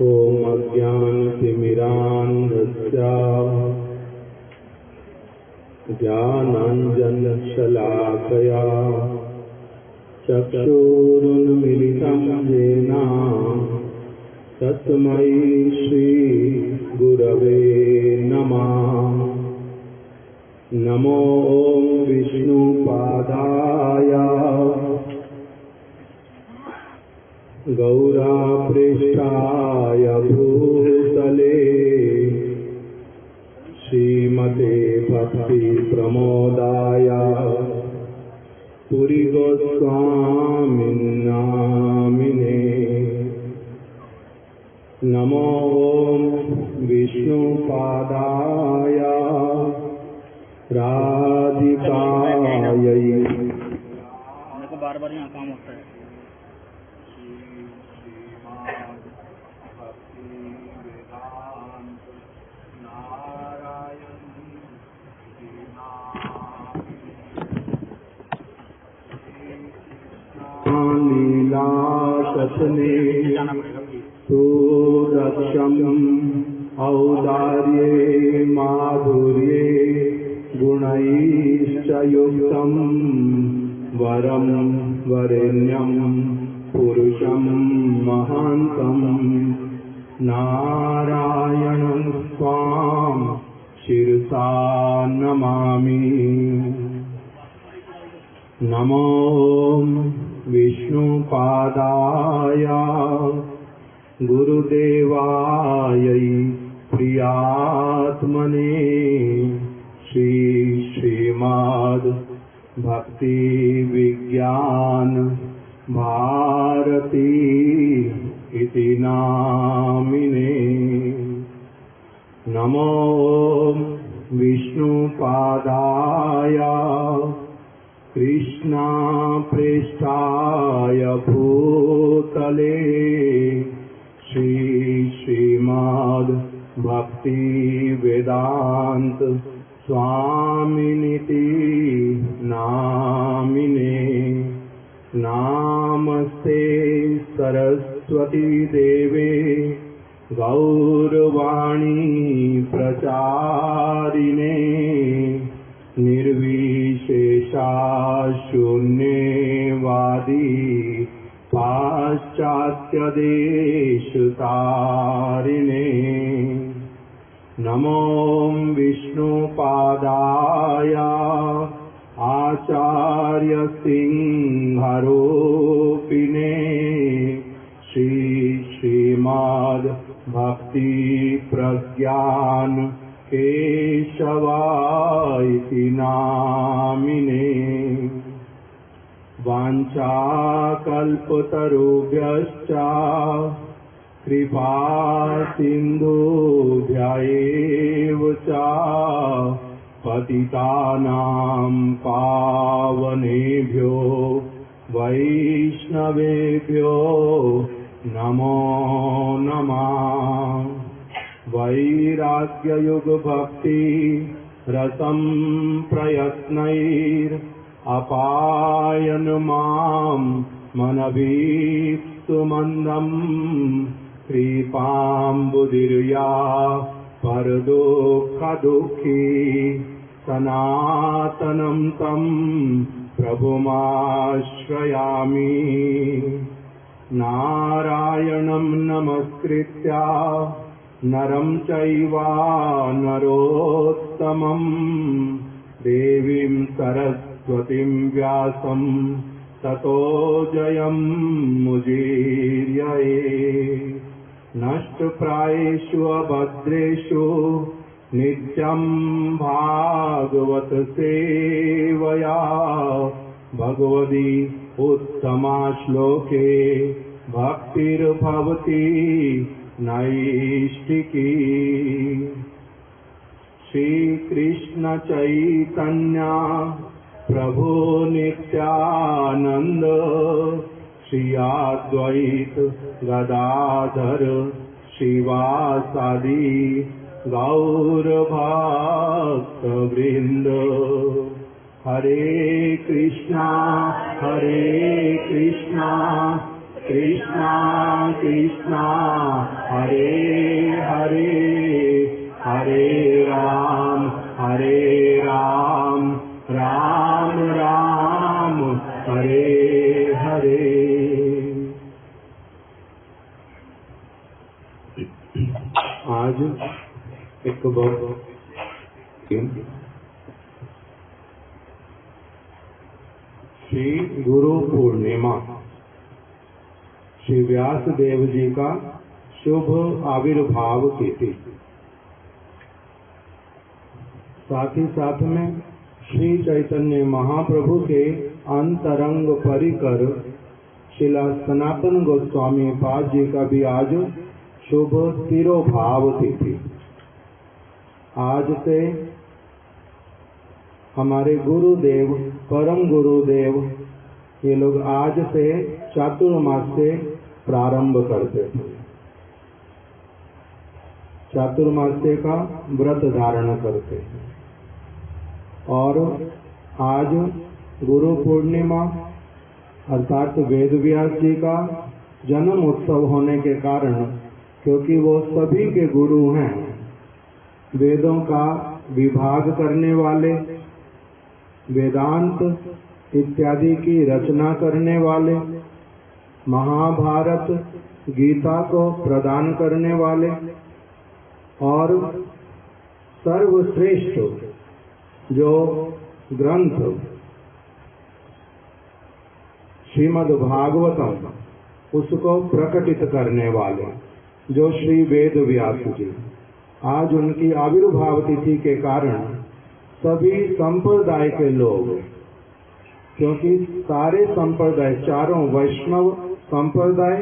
ॐ अज्ञानतिमिरान्धस्य ज्ञानाञ्जनशलाकया चक्षुरुन्मीलितं येन तस्मै श्रीगुरवे नमः। नमो विष्णुपादाय गौरापृष्ठाय भूतले श्रीमते भक्तिप्रमोदाय पुरीगोस्वामिन्नामिने। नमो विष्णुपादाय राधिकायै। देखो बार-बार यहाँ काम होता है। लीला सचने सुरक्षम् औदार्ये माधुर्ये गुणैश्च युक्तं वरं वरेण्यं पुरुषं महान्तं नारायणं स्वां शिरसा नमामि। नमो विष्णुपादाय गुरुदेवायै प्रियात्मने श्रीमद् भक्ति विज्ञान भारती इति नामिने। नमो विष्णुपादाय कृष्णा पृष्ठाय भूतले श्रीमद् भक्ति वेदांत स्वामिनिति नामिने। नामस्ते सरस्वती देवे गौरवाणी प्रचारिणे निर्विशेषा शून्यवादी पाश्चात्यदेशतारिणे। नमो विष्णुपादाय आचार्य सिंहारोपिणे श्रीमद् भक्ति प्रज्ञान केशवाइति नामिने। वाञ्छाकल्पतरुभ्यश्च कृपा सिन्धुभ्यैव च पतितानां पावनेभ्यो वैष्णवेभ्यो नमो नमः। वैराग्ययुगभक्ति रसं प्रयत्नैर् अपायन मां मनभीप्सु मन्दं कृपाम्बुधिर्या परदुःखदुःखी सनातनं तं प्रभुमाश्रयामि। नारायणं नमस्कृत्य नरं चैव नरोत्तमं देवीं सरस्वतीं व्यासं ततो जयमुदीरये। नष्टप्रायेषु अभद्रेषु नित्यं भागवत सेवया भगवती उत्तमा श्लोके भक्तिर्भवति नैष्टिकी। श्रीकृष्ण चैतन्य प्रभु नित्यानंद श्री अद्वैत गदाधर शिवासादि गौर भक्त वृंद। हरे कृष्णा कृष्णा कृष्णा हरे हरे हरे राम राम राम हरे हरे। आज एक बहुत श्री गुरु पूर्णिमा, श्री व्यास देव जी का शुभ आविर्भाव तिथि, साथ ही साथ में श्री चैतन्य महाप्रभु के अंतरंग परिकर श्रील सनातन गोस्वामी पाद जी का भी आज शुभ तिरोभाव तिथि। आज से हमारे गुरुदेव, परम गुरुदेव, ये लोग आज से चातुर्मास से प्रारंभ करते थे। चातुर्मास्य का व्रत धारण करते हैं और आज गुरु पूर्णिमा अर्थात वेद व्यास जी का जन्म उत्सव होने के कारण, क्योंकि वो सभी के गुरु हैं, वेदों का विभाग करने वाले, वेदांत इत्यादि की रचना करने वाले, महाभारत गीता को प्रदान करने वाले और सर्वश्रेष्ठ जो ग्रंथ श्रीमद् भागवतम उसको प्रकटित करने वाले जो श्री वेद व्यास जी, आज उनकी आविर्भाव तिथि के कारण सभी संप्रदाय के लोग, क्योंकि सारे संप्रदाय, चारों वैष्णव संप्रदाय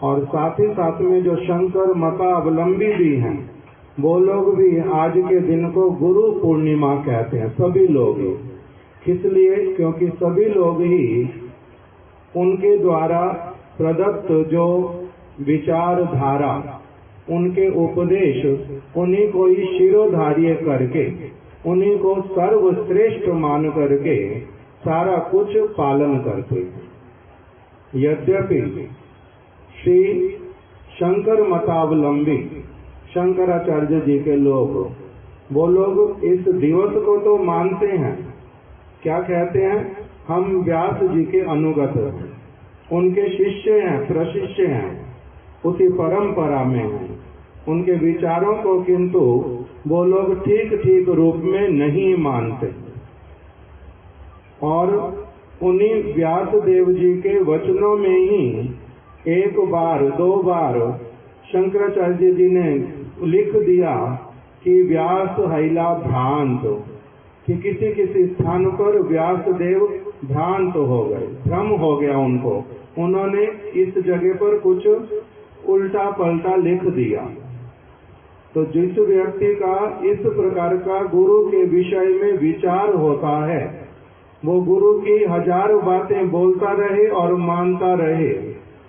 और साथ ही साथ में जो शंकर मतावलंबी भी हैं, वो लोग भी आज के दिन को गुरु पूर्णिमा कहते हैं, सभी लोग। इसलिए क्योंकि सभी लोग ही उनके द्वारा प्रदत्त जो विचारधारा, उनके उपदेश, उन्हीं को ही शिरोधार्य करके, उन्हीं को सर्वश्रेष्ठ मान करके सारा कुछ पालन करते हैं। यद्यपि श्री शंकर मतावलंबी शंकराचार्य जी के लोग, वो लोग इस दिवस को तो मानते हैं, क्या कहते हैं, हम व्यास जी के अनुगत हैं, उनके शिष्य हैं, प्रशिष्य हैं, उसी परंपरा में हैं, उनके विचारों को किंतु वो लोग ठीक ठीक रूप में नहीं मानते और उन्हीं व्यास देव जी के वचनों में ही एक बार दो बार शंकराचार्य जी ने लिख दिया कि व्यास हैला भ्रांत, कि किसी किसी स्थान पर व्यास देव भ्रांत हो गए, भ्रम हो गया उनको, उन्होंने इस जगह पर कुछ उल्टा पलटा लिख दिया। तो जिस व्यक्ति का इस प्रकार का गुरु के विषय में विचार होता है, वो गुरु की हजारों बातें बोलता रहे और मानता रहे,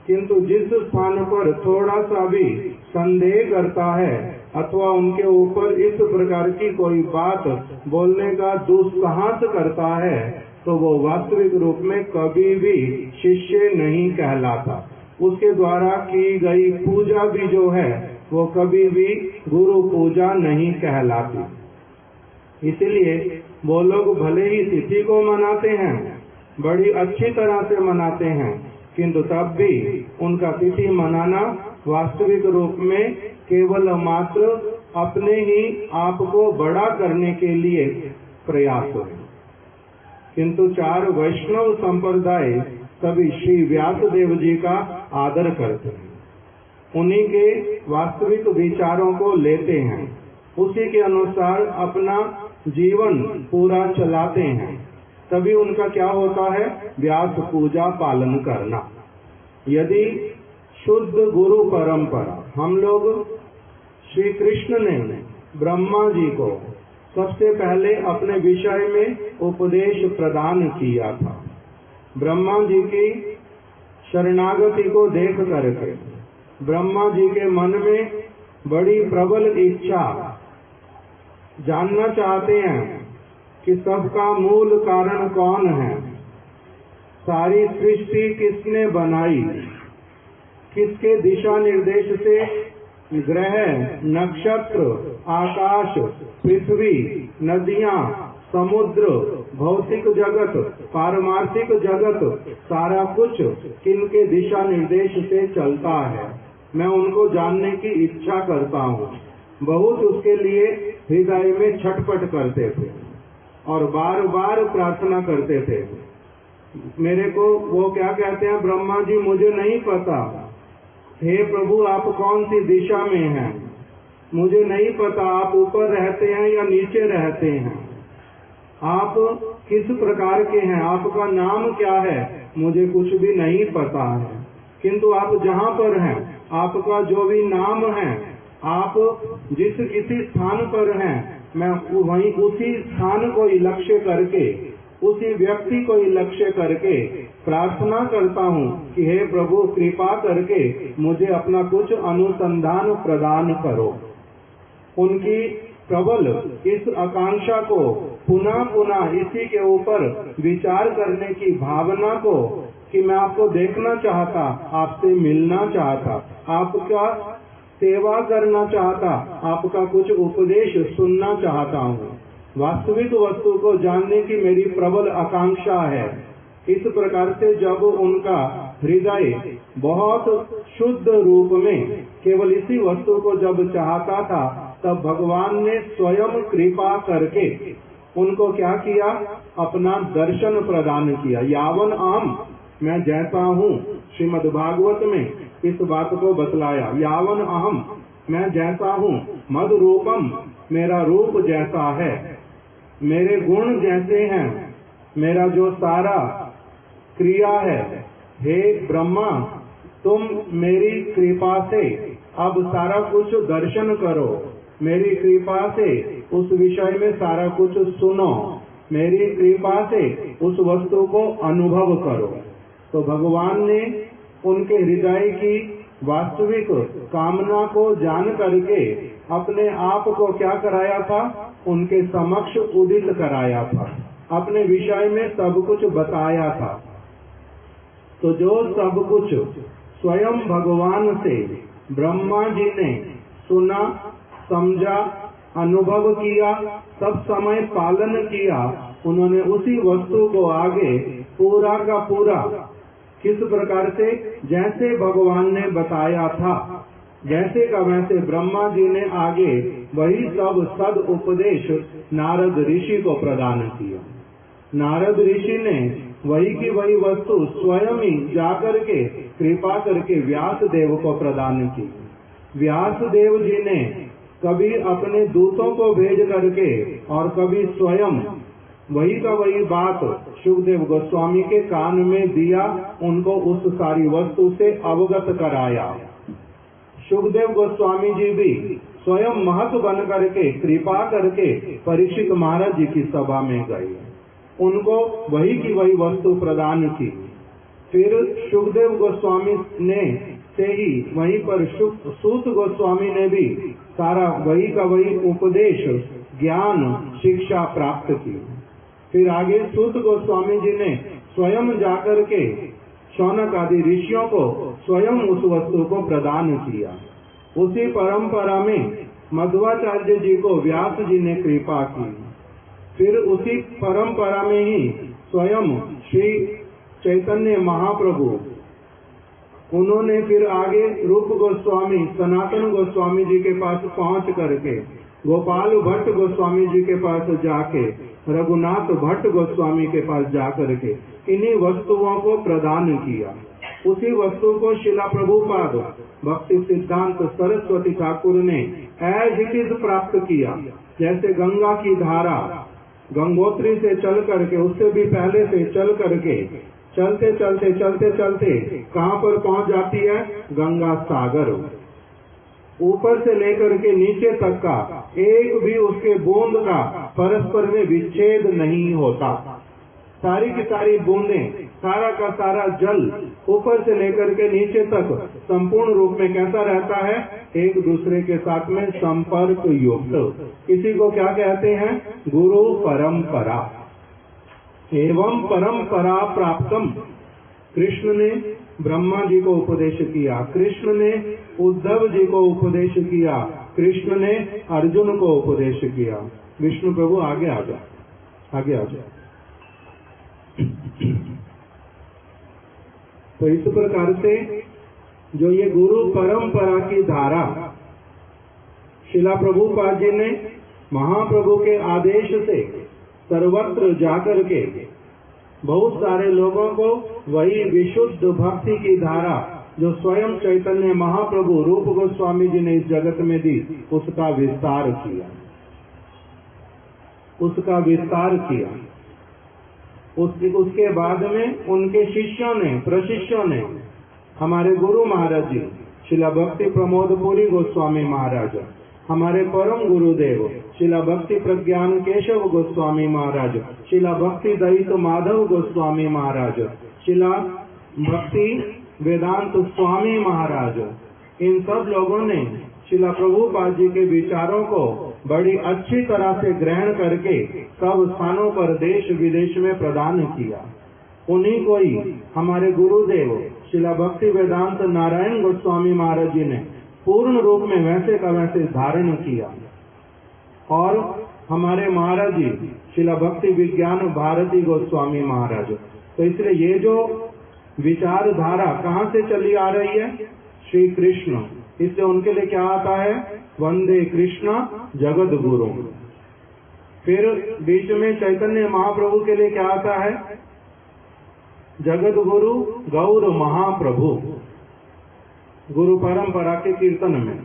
किंतु जिस स्थान पर थोड़ा सा भी संदेह करता है अथवा उनके ऊपर इस प्रकार की कोई बात बोलने का दुस्साहस करता है, तो वो वास्तविक रूप में कभी भी शिष्य नहीं कहलाता। उसके द्वारा की गई पूजा भी जो है वो कभी भी गुरु पूजा नहीं कहलाती। इसलिए वो लोग भले ही तिथि को मनाते हैं, बड़ी अच्छी तरह से मनाते हैं, किंतु तब भी उनका तिथि मनाना वास्तविक रूप में केवल मात्र अपने ही आप को बड़ा करने के लिए प्रयास है। किंतु चार वैष्णव संप्रदाय सभी श्री व्यास देव जी का आदर करते हैं, उन्हीं के वास्तविक विचारों को लेते हैं, उसी के अनुसार अपना जीवन पूरा चलाते हैं। तभी उनका क्या होता है, व्यास पूजा पालन करना। यदि शुद्ध गुरु परंपरा, हम लोग श्री कृष्ण ने ब्रह्मा जी को सबसे पहले अपने विषय में उपदेश प्रदान किया था। ब्रह्मा जी की शरणागति को देख करके ब्रह्मा जी के मन में बड़ी प्रबल इच्छा, जानना चाहते हैं कि सबका मूल कारण कौन है, सारी सृष्टि किसने बनाई, किसके दिशा निर्देश से ग्रह, नक्षत्र, आकाश, पृथ्वी, नदियां, समुद्र, भौतिक जगत, पारमार्थिक जगत, सारा कुछ किनके दिशा निर्देश से चलता है, मैं उनको जानने की इच्छा करता हूँ। बहुत उसके लिए हृदय में छटपट करते थे और बार बार प्रार्थना करते थे। मेरे को वो क्या कहते हैं, ब्रह्मा जी मुझे नहीं पता, हे प्रभु आप कौन सी दिशा में हैं, मुझे नहीं पता आप ऊपर रहते हैं या नीचे रहते हैं, आप किस प्रकार के हैं, आपका नाम क्या है, मुझे कुछ भी नहीं पता है। किंतु आप जहाँ पर हैं, आपका जो भी नाम है, आप जिस किसी स्थान पर हैं, मैं वहीं उसी स्थान को लक्ष्य करके, उसी व्यक्ति को लक्ष्य करके प्रार्थना करता हूँ कि हे प्रभु कृपा करके मुझे अपना कुछ अनुसंधान प्रदान करो। उनकी प्रबल इस आकांक्षा को पुनः पुनः इसी के ऊपर विचार करने की भावना को, कि मैं आपको देखना चाहता, आपसे मिलना चाहता, आपका सेवा करना चाहता, आपका कुछ उपदेश सुनना चाहता हूँ। वास्तविक वस्तु को जानने की मेरी प्रबल आकांक्षा है। इस प्रकार से जब उनका हृदय बहुत शुद्ध रूप में केवल इसी वस्तु को जब चाहता था, तब भगवान ने स्वयं कृपा करके उनको क्या किया, अपना दर्शन प्रदान किया। यावन आम, मैं जैसा हूँ, श्रीमद् भागवत में इस बात को बतलाया। यावन अहम, मैं जैसा हूँ, मद रूपम, मेरा रूप जैसा है, मेरे गुण जैसे हैं, मेरा जो सारा क्रिया है, हे ब्रह्मा तुम मेरी कृपा से अब सारा कुछ दर्शन करो, मेरी कृपा से उस विषय में सारा कुछ सुनो, मेरी कृपा से उस वस्तु को अनुभव करो। तो भगवान ने उनके हृदय की वास्तविक कामना को जान करके अपने आप को क्या कराया था, उनके समक्ष उदित कराया था, अपने विषय में सब कुछ बताया था। तो जो सब कुछ स्वयं भगवान से ब्रह्मा जी ने सुना, समझा, अनुभव किया, सब समय पालन किया, उन्होंने उसी वस्तु को आगे पूरा का पूरा किस प्रकार से, जैसे भगवान ने बताया था, जैसे का वैसे ब्रह्मा जी ने आगे वही सब सद उपदेश नारद ऋषि को प्रदान किया। नारद ऋषि ने वही की वही वस्तु स्वयं ही जाकर के कृपा करके व्यास देव को प्रदान की। व्यास देव जी ने कभी अपने दूतों को भेज करके और कभी स्वयं वही का वही बात सुखदेव गोस्वामी के कान में दिया, उनको उस सारी वस्तु से अवगत कराया। सुखदेव गोस्वामी जी भी स्वयं महत बन करके कृपा करके परीक्षित महाराज जी की सभा में गए, उनको वही की वही वस्तु प्रदान की। फिर सुखदेव गोस्वामी ने से ही वहीं पर सूत गोस्वामी ने भी सारा वही का वही उपदेश, ज्ञान, शिक्षा प्राप्त की। फिर आगे सूत गोस्वामी जी ने स्वयं जाकर के शौनक आदि ऋषियों को स्वयं उस वस्तु को प्रदान किया। उसी परंपरा में मध्वाचार्य जी को व्यास जी ने कृपा की। फिर उसी परंपरा में ही स्वयं श्री चैतन्य महाप्रभु, उन्होंने फिर आगे रूप गोस्वामी, सनातन गोस्वामी जी के पास पहुंच करके, गोपाल भट्ट गोस्वामी जी के पास जाके, रघुनाथ भट्ट गोस्वामी के पास जाकर के इन्हीं वस्तुओं को प्रदान किया। उसी वस्तु को शिला प्रभुपाद भक्ति सिद्धांत सरस्वती ठाकुर ने एज इट इज प्राप्त किया। जैसे गंगा की धारा गंगोत्री से चल करके, उससे भी पहले से चल करके चलते चलते चलते चलते कहाँ पर पहुँच जाती है, गंगा सागर। ऊपर से लेकर के नीचे तक का एक भी उसके बूंद का परस्पर में विच्छेद नहीं होता। सारी की सारी बूंदें, सारा का सारा जल ऊपर से लेकर के नीचे तक संपूर्ण रूप में कैसा रहता है, एक दूसरे के साथ में संपर्क युक्त। इसी को क्या कहते हैं, गुरु परंपरा। एवं परंपरा प्राप्तम, कृष्ण ने ब्रह्मा जी को उपदेश किया, कृष्ण ने उद्धव जी को उपदेश किया, कृष्ण ने अर्जुन को उपदेश किया। विष्णु प्रभु आगे आ जाओ, आगे आ जाओ। तो इस प्रकार से जो ये गुरु परंपरा की धारा शिला प्रभुपाद जी ने महाप्रभु के आदेश से सर्वत्र जाकर के बहुत सारे लोगों को वही विशुद्ध भक्ति की धारा जो स्वयं चैतन्य महाप्रभु रूप गोस्वामी जी ने इस जगत में दी, उसका विस्तार किया, उसका विस्तार किया। उसके बाद में उनके शिष्यों ने, प्रशिष्यों ने, हमारे गुरु महाराज जी शिला भक्ति प्रमोद पुरी गोस्वामी महाराज, हमारे परम गुरुदेव शिला भक्ति प्रज्ञान केशव गोस्वामी महाराज, शिला भक्ति दयित माधव गोस्वामी महाराज, शिला भक्ति वेदांत स्वामी महाराज, इन सब लोगों ने शिला प्रभुपाद जी के विचारों को बड़ी अच्छी तरह से ग्रहण करके सब स्थानों पर देश विदेश में प्रदान किया। उन्हीं को ही हमारे गुरुदेव शिला भक्ति वेदांत नारायण गोस्वामी महाराज जी ने पूर्ण रूप में वैसे का वैसे धारण किया। और हमारे महाराज जी शिला भक्ति विज्ञान भारती गोस्वामी महाराज। तो इसलिए ये जो विचारधारा कहाँ से चली आ रही है? श्री कृष्ण। इसलिए उनके लिए क्या आता है? वंदे कृष्ण जगत गुरु। फिर बीच में चैतन्य महाप्रभु के लिए क्या आता है? जगत गुरु गौर महाप्रभु। गुरु परंपरा के कीर्तन में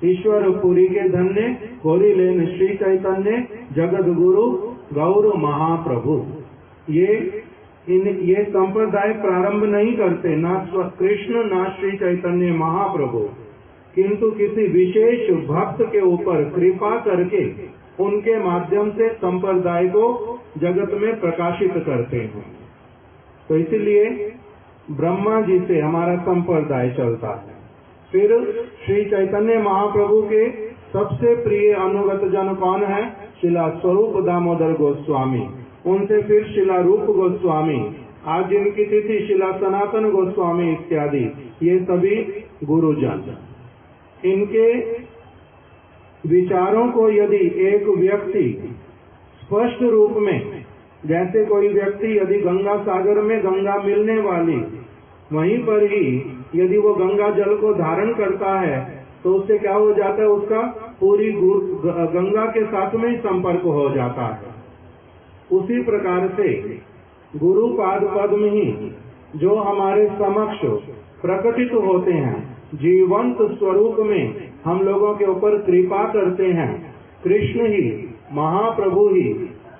ईश्वर पुरी के धन्य होरी लेन श्री चैतन्य जगत गुरु गौर महाप्रभु। ये संप्रदाय प्रारंभ नहीं करते ना कृष्ण ना श्री चैतन्य महाप्रभु, किंतु किसी विशेष भक्त के ऊपर कृपा करके उनके माध्यम से संप्रदाय को जगत में प्रकाशित करते हैं। तो इसलिए ब्रह्मा जी से हमारा संप्रदाय चलता है। फिर श्री चैतन्य महाप्रभु के सबसे प्रिय अनुगत जन कौन है? शिला स्वरूप दामोदर गोस्वामी। उनसे फिर शिला रूप गोस्वामी, आज जिनकी तिथि शिला सनातन गोस्वामी इत्यादि, ये सभी गुरुजन। इनके विचारों को यदि एक व्यक्ति स्पष्ट रूप में, जैसे कोई व्यक्ति यदि गंगा सागर में गंगा मिलने वाली वहीं पर ही यदि वो गंगा जल को धारण करता है तो उससे क्या हो जाता है? उसका पूरी गंगा के साथ में ही संपर्क हो जाता है। उसी प्रकार से गुरुपाद पद्म ही जो हमारे समक्ष प्रकटित होते हैं, जीवंत स्वरूप में हम लोगों के ऊपर कृपा करते हैं, कृष्ण ही, महाप्रभु ही,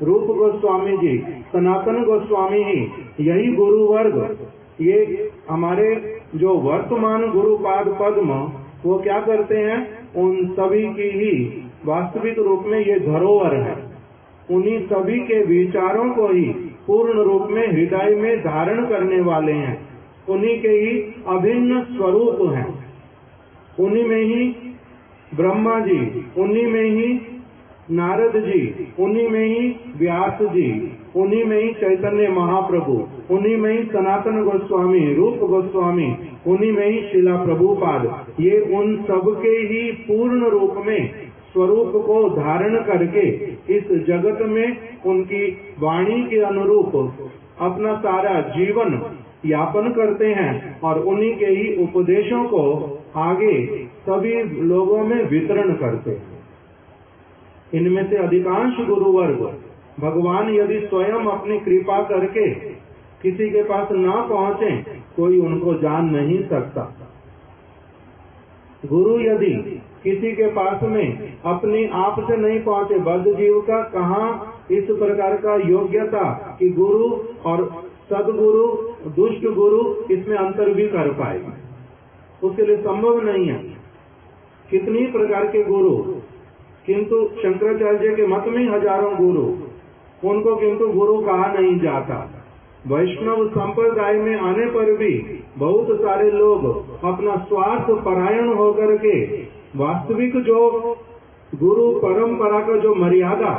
रूप गोस्वामी जी, सनातन गोस्वामी ही, यही गुरु वर्ग, ये हमारे जो वर्तमान गुरुपाद पद्म वो क्या करते हैं? उन सभी की ही वास्तविक रूप में ये धरोहर है। उन्हीं सभी के विचारों को ही पूर्ण रूप में हृदय में धारण करने वाले हैं। उन्हीं के ही अभिन्न स्वरूप हैं। उन्हीं में ही ब्रह्मा जी, उन्हीं में ही नारद जी, उन्हीं में ही व्यास जी, उन्हीं में ही चैतन्य महाप्रभु, उन्हीं में ही सनातन गोस्वामी, रूप गोस्वामी, उन्हीं में ही शिला प्रभुपाद, ये उन सबके ही पूर्ण रूप में स्वरूप को धारण करके इस जगत में उनकी वाणी के अनुरूप अपना सारा जीवन यापन करते हैं और उन्हीं के ही उपदेशों को आगे सभी लोगों में वितरण करते हैं। इनमें से अधिकांश गुरुवर्ग भगवान यदि स्वयं अपनी कृपा करके किसी के पास ना पहुंचे, कोई उनको जान नहीं सकता। गुरु यदि किसी के पास में अपनी आप से नहीं पहुंचे, बद्ध जीव का कहाँ इस प्रकार का योग्यता कि गुरु और सदगुरु, दुष्ट गुरु इसमें अंतर भी कर पाएगा, उसके लिए संभव नहीं है। कितनी प्रकार के गुरु, किंतु शंकराचार्य के मत में हजारों गुरु, उनको किंतु गुरु कहा नहीं जाता। वैष्णव संप्रदाय में आने पर भी बहुत सारे लोग अपना स्वार्थ परायण होकर के वास्तविक जो गुरु परंपरा का जो मर्यादा,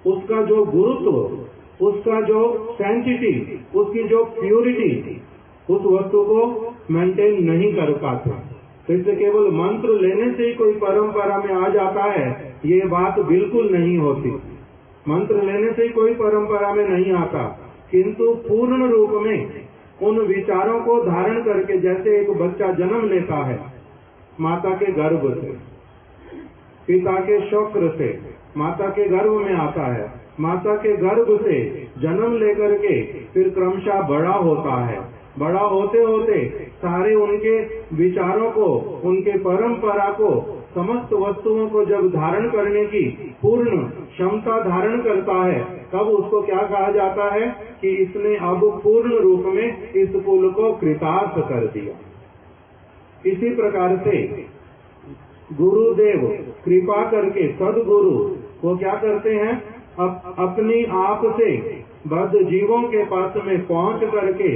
उसका जो गुरुत्व, उसका जो सैंटिटी, उसकी जो प्यूरिटी, उस वस्तु को मेंटेन नहीं कर पाते। तो इससे केवल मंत्र लेने से ही कोई परंपरा में आ जाता है, ये बात बिल्कुल नहीं होती। मंत्र लेने से ही कोई परंपरा में नहीं आता, किंतु पूर्ण रूप में उन विचारों को धारण करके, जैसे एक बच्चा जन्म लेता है माता के गर्भ से, पिता के शुक्र से माता के गर्भ में आता है, माता के गर्भ से जन्म लेकर के फिर क्रमशः बड़ा होता है। बड़ा होते होते सारे उनके विचारों को, उनके परंपरा को, समस्त वस्तुओं को जब धारण करने की पूर्ण क्षमता धारण करता है, तब उसको क्या कहा जाता है कि इसने अब पूर्ण रूप में इस कुल को कृतार्थ कर दिया। इसी प्रकार से गुरुदेव कृपा करके सदगुरु वो क्या करते हैं, अपनी आप से बद्ध जीवों के पास में पहुंच करके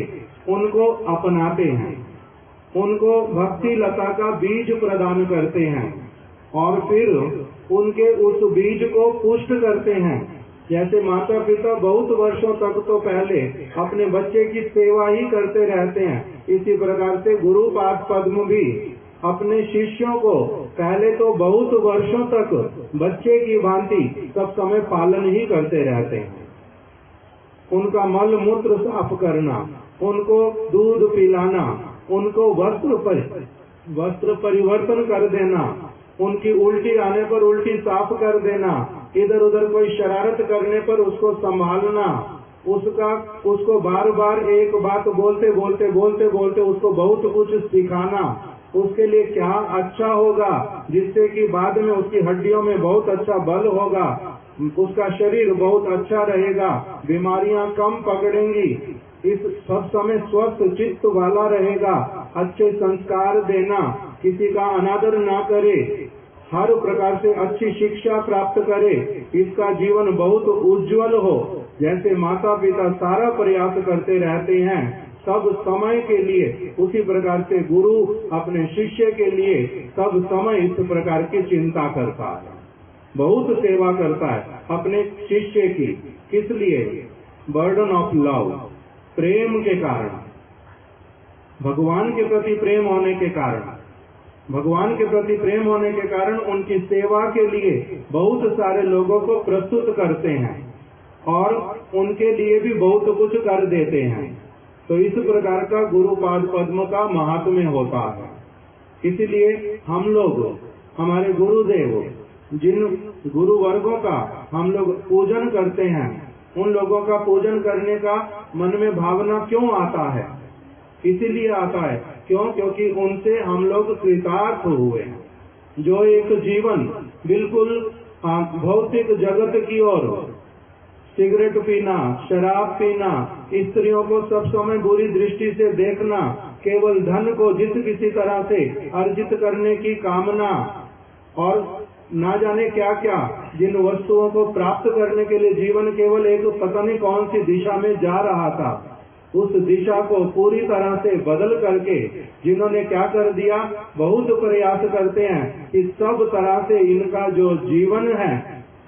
उनको अपनाते हैं, उनको भक्ति लता का बीज प्रदान करते हैं और फिर उनके उस बीज को पुष्ट करते हैं। जैसे माता पिता बहुत वर्षों तक तो पहले अपने बच्चे की सेवा ही करते रहते हैं, इसी प्रकार से गुरुपाद पद्म भी अपने शिष्यों को पहले तो बहुत वर्षों तक बच्चे की भांति सब समय पालन ही करते रहते हैं। उनका मल मूत्र साफ करना, उनको दूध पिलाना, उनको वस्त्र परिवर्तन कर देना, उनकी उल्टी आने पर उल्टी साफ कर देना, इधर उधर कोई शरारत करने पर उसको संभालना, उसको बार बार एक बात बोलते बोलते उसको बहुत कुछ सिखाना, उसके लिए क्या अच्छा होगा जिससे कि बाद में उसकी हड्डियों में बहुत अच्छा बल होगा, उसका शरीर बहुत अच्छा रहेगा, बीमारियां कम पकड़ेंगी, इस सब समय स्वस्थ चित्त वाला रहेगा, अच्छे संस्कार देना, किसी का अनादर ना करे, हर प्रकार से अच्छी शिक्षा प्राप्त करे, इसका जीवन बहुत उज्जवल हो। जैसे माता पिता सारा प्रयास करते रहते हैं सब समय के लिए, उसी प्रकार से गुरु अपने शिष्य के लिए सब समय इस प्रकार की चिंता करता है, बहुत सेवा करता है अपने शिष्य की। किस लिए? बर्डन ऑफ लव, प्रेम के कारण, भगवान के प्रति प्रेम होने के कारण, भगवान के प्रति प्रेम होने के कारण उनकी सेवा के लिए बहुत सारे लोगों को प्रस्तुत करते हैं और उनके लिए भी बहुत कुछ कर देते हैं। तो इस प्रकार का गुरुपाद पद्म का महात्म्य होता है। इसीलिए हम लोग, हमारे गुरुदेव, जिन गुरु वर्गों का हम लोग पूजन करते हैं, उन लोगों का पूजन करने का मन में भावना क्यों आता है? इसीलिए आता है क्योंकि उनसे हम लोग कृतार्थ हुए हैं। जो एक जीवन बिल्कुल भौतिक जगत की ओर, सिगरेट पीना, शराब पीना, स्त्रियों को सब समय बुरी दृष्टि से देखना, केवल धन को जिस किसी तरह से अर्जित करने की कामना और ना जाने क्या क्या, जिन वस्तुओं को प्राप्त करने के लिए जीवन केवल एक पता नहीं कौन सी दिशा में जा रहा था, उस दिशा को पूरी तरह से बदल करके जिन्होंने क्या कर दिया, बहुत प्रयास करते हैं कि सब तरह से इनका जो जीवन है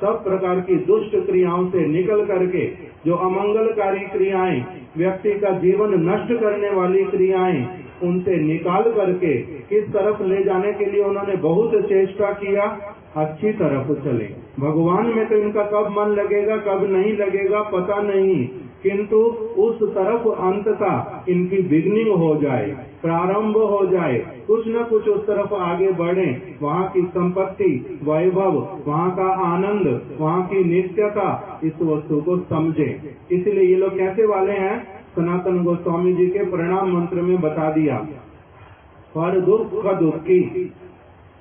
सब प्रकार की दुष्ट क्रियाओं से निकल करके, जो अमंगलकारी क्रियाएं, व्यक्ति का जीवन नष्ट करने वाली क्रियाएं, उनसे निकाल करके किस तरफ ले जाने के लिए उन्होंने बहुत चेष्टा किया, अच्छी तरफ चले। भगवान में तो इनका कब मन लगेगा कब नहीं लगेगा पता नहीं, किंतु उस तरफ अंततः इनकी बिगनिंग हो जाए, प्रारंभ हो जाए, कुछ न कुछ उस तरफ आगे बढ़े, वहाँ की संपत्ति, वैभव, वहाँ का आनंद, वहाँ की नित्यता, इस वस्तु को समझे। इसलिए ये लोग कैसे वाले हैं, सनातन गोस्वामी जी के प्रणाम मंत्र में बता दिया, पर दुख दुखी।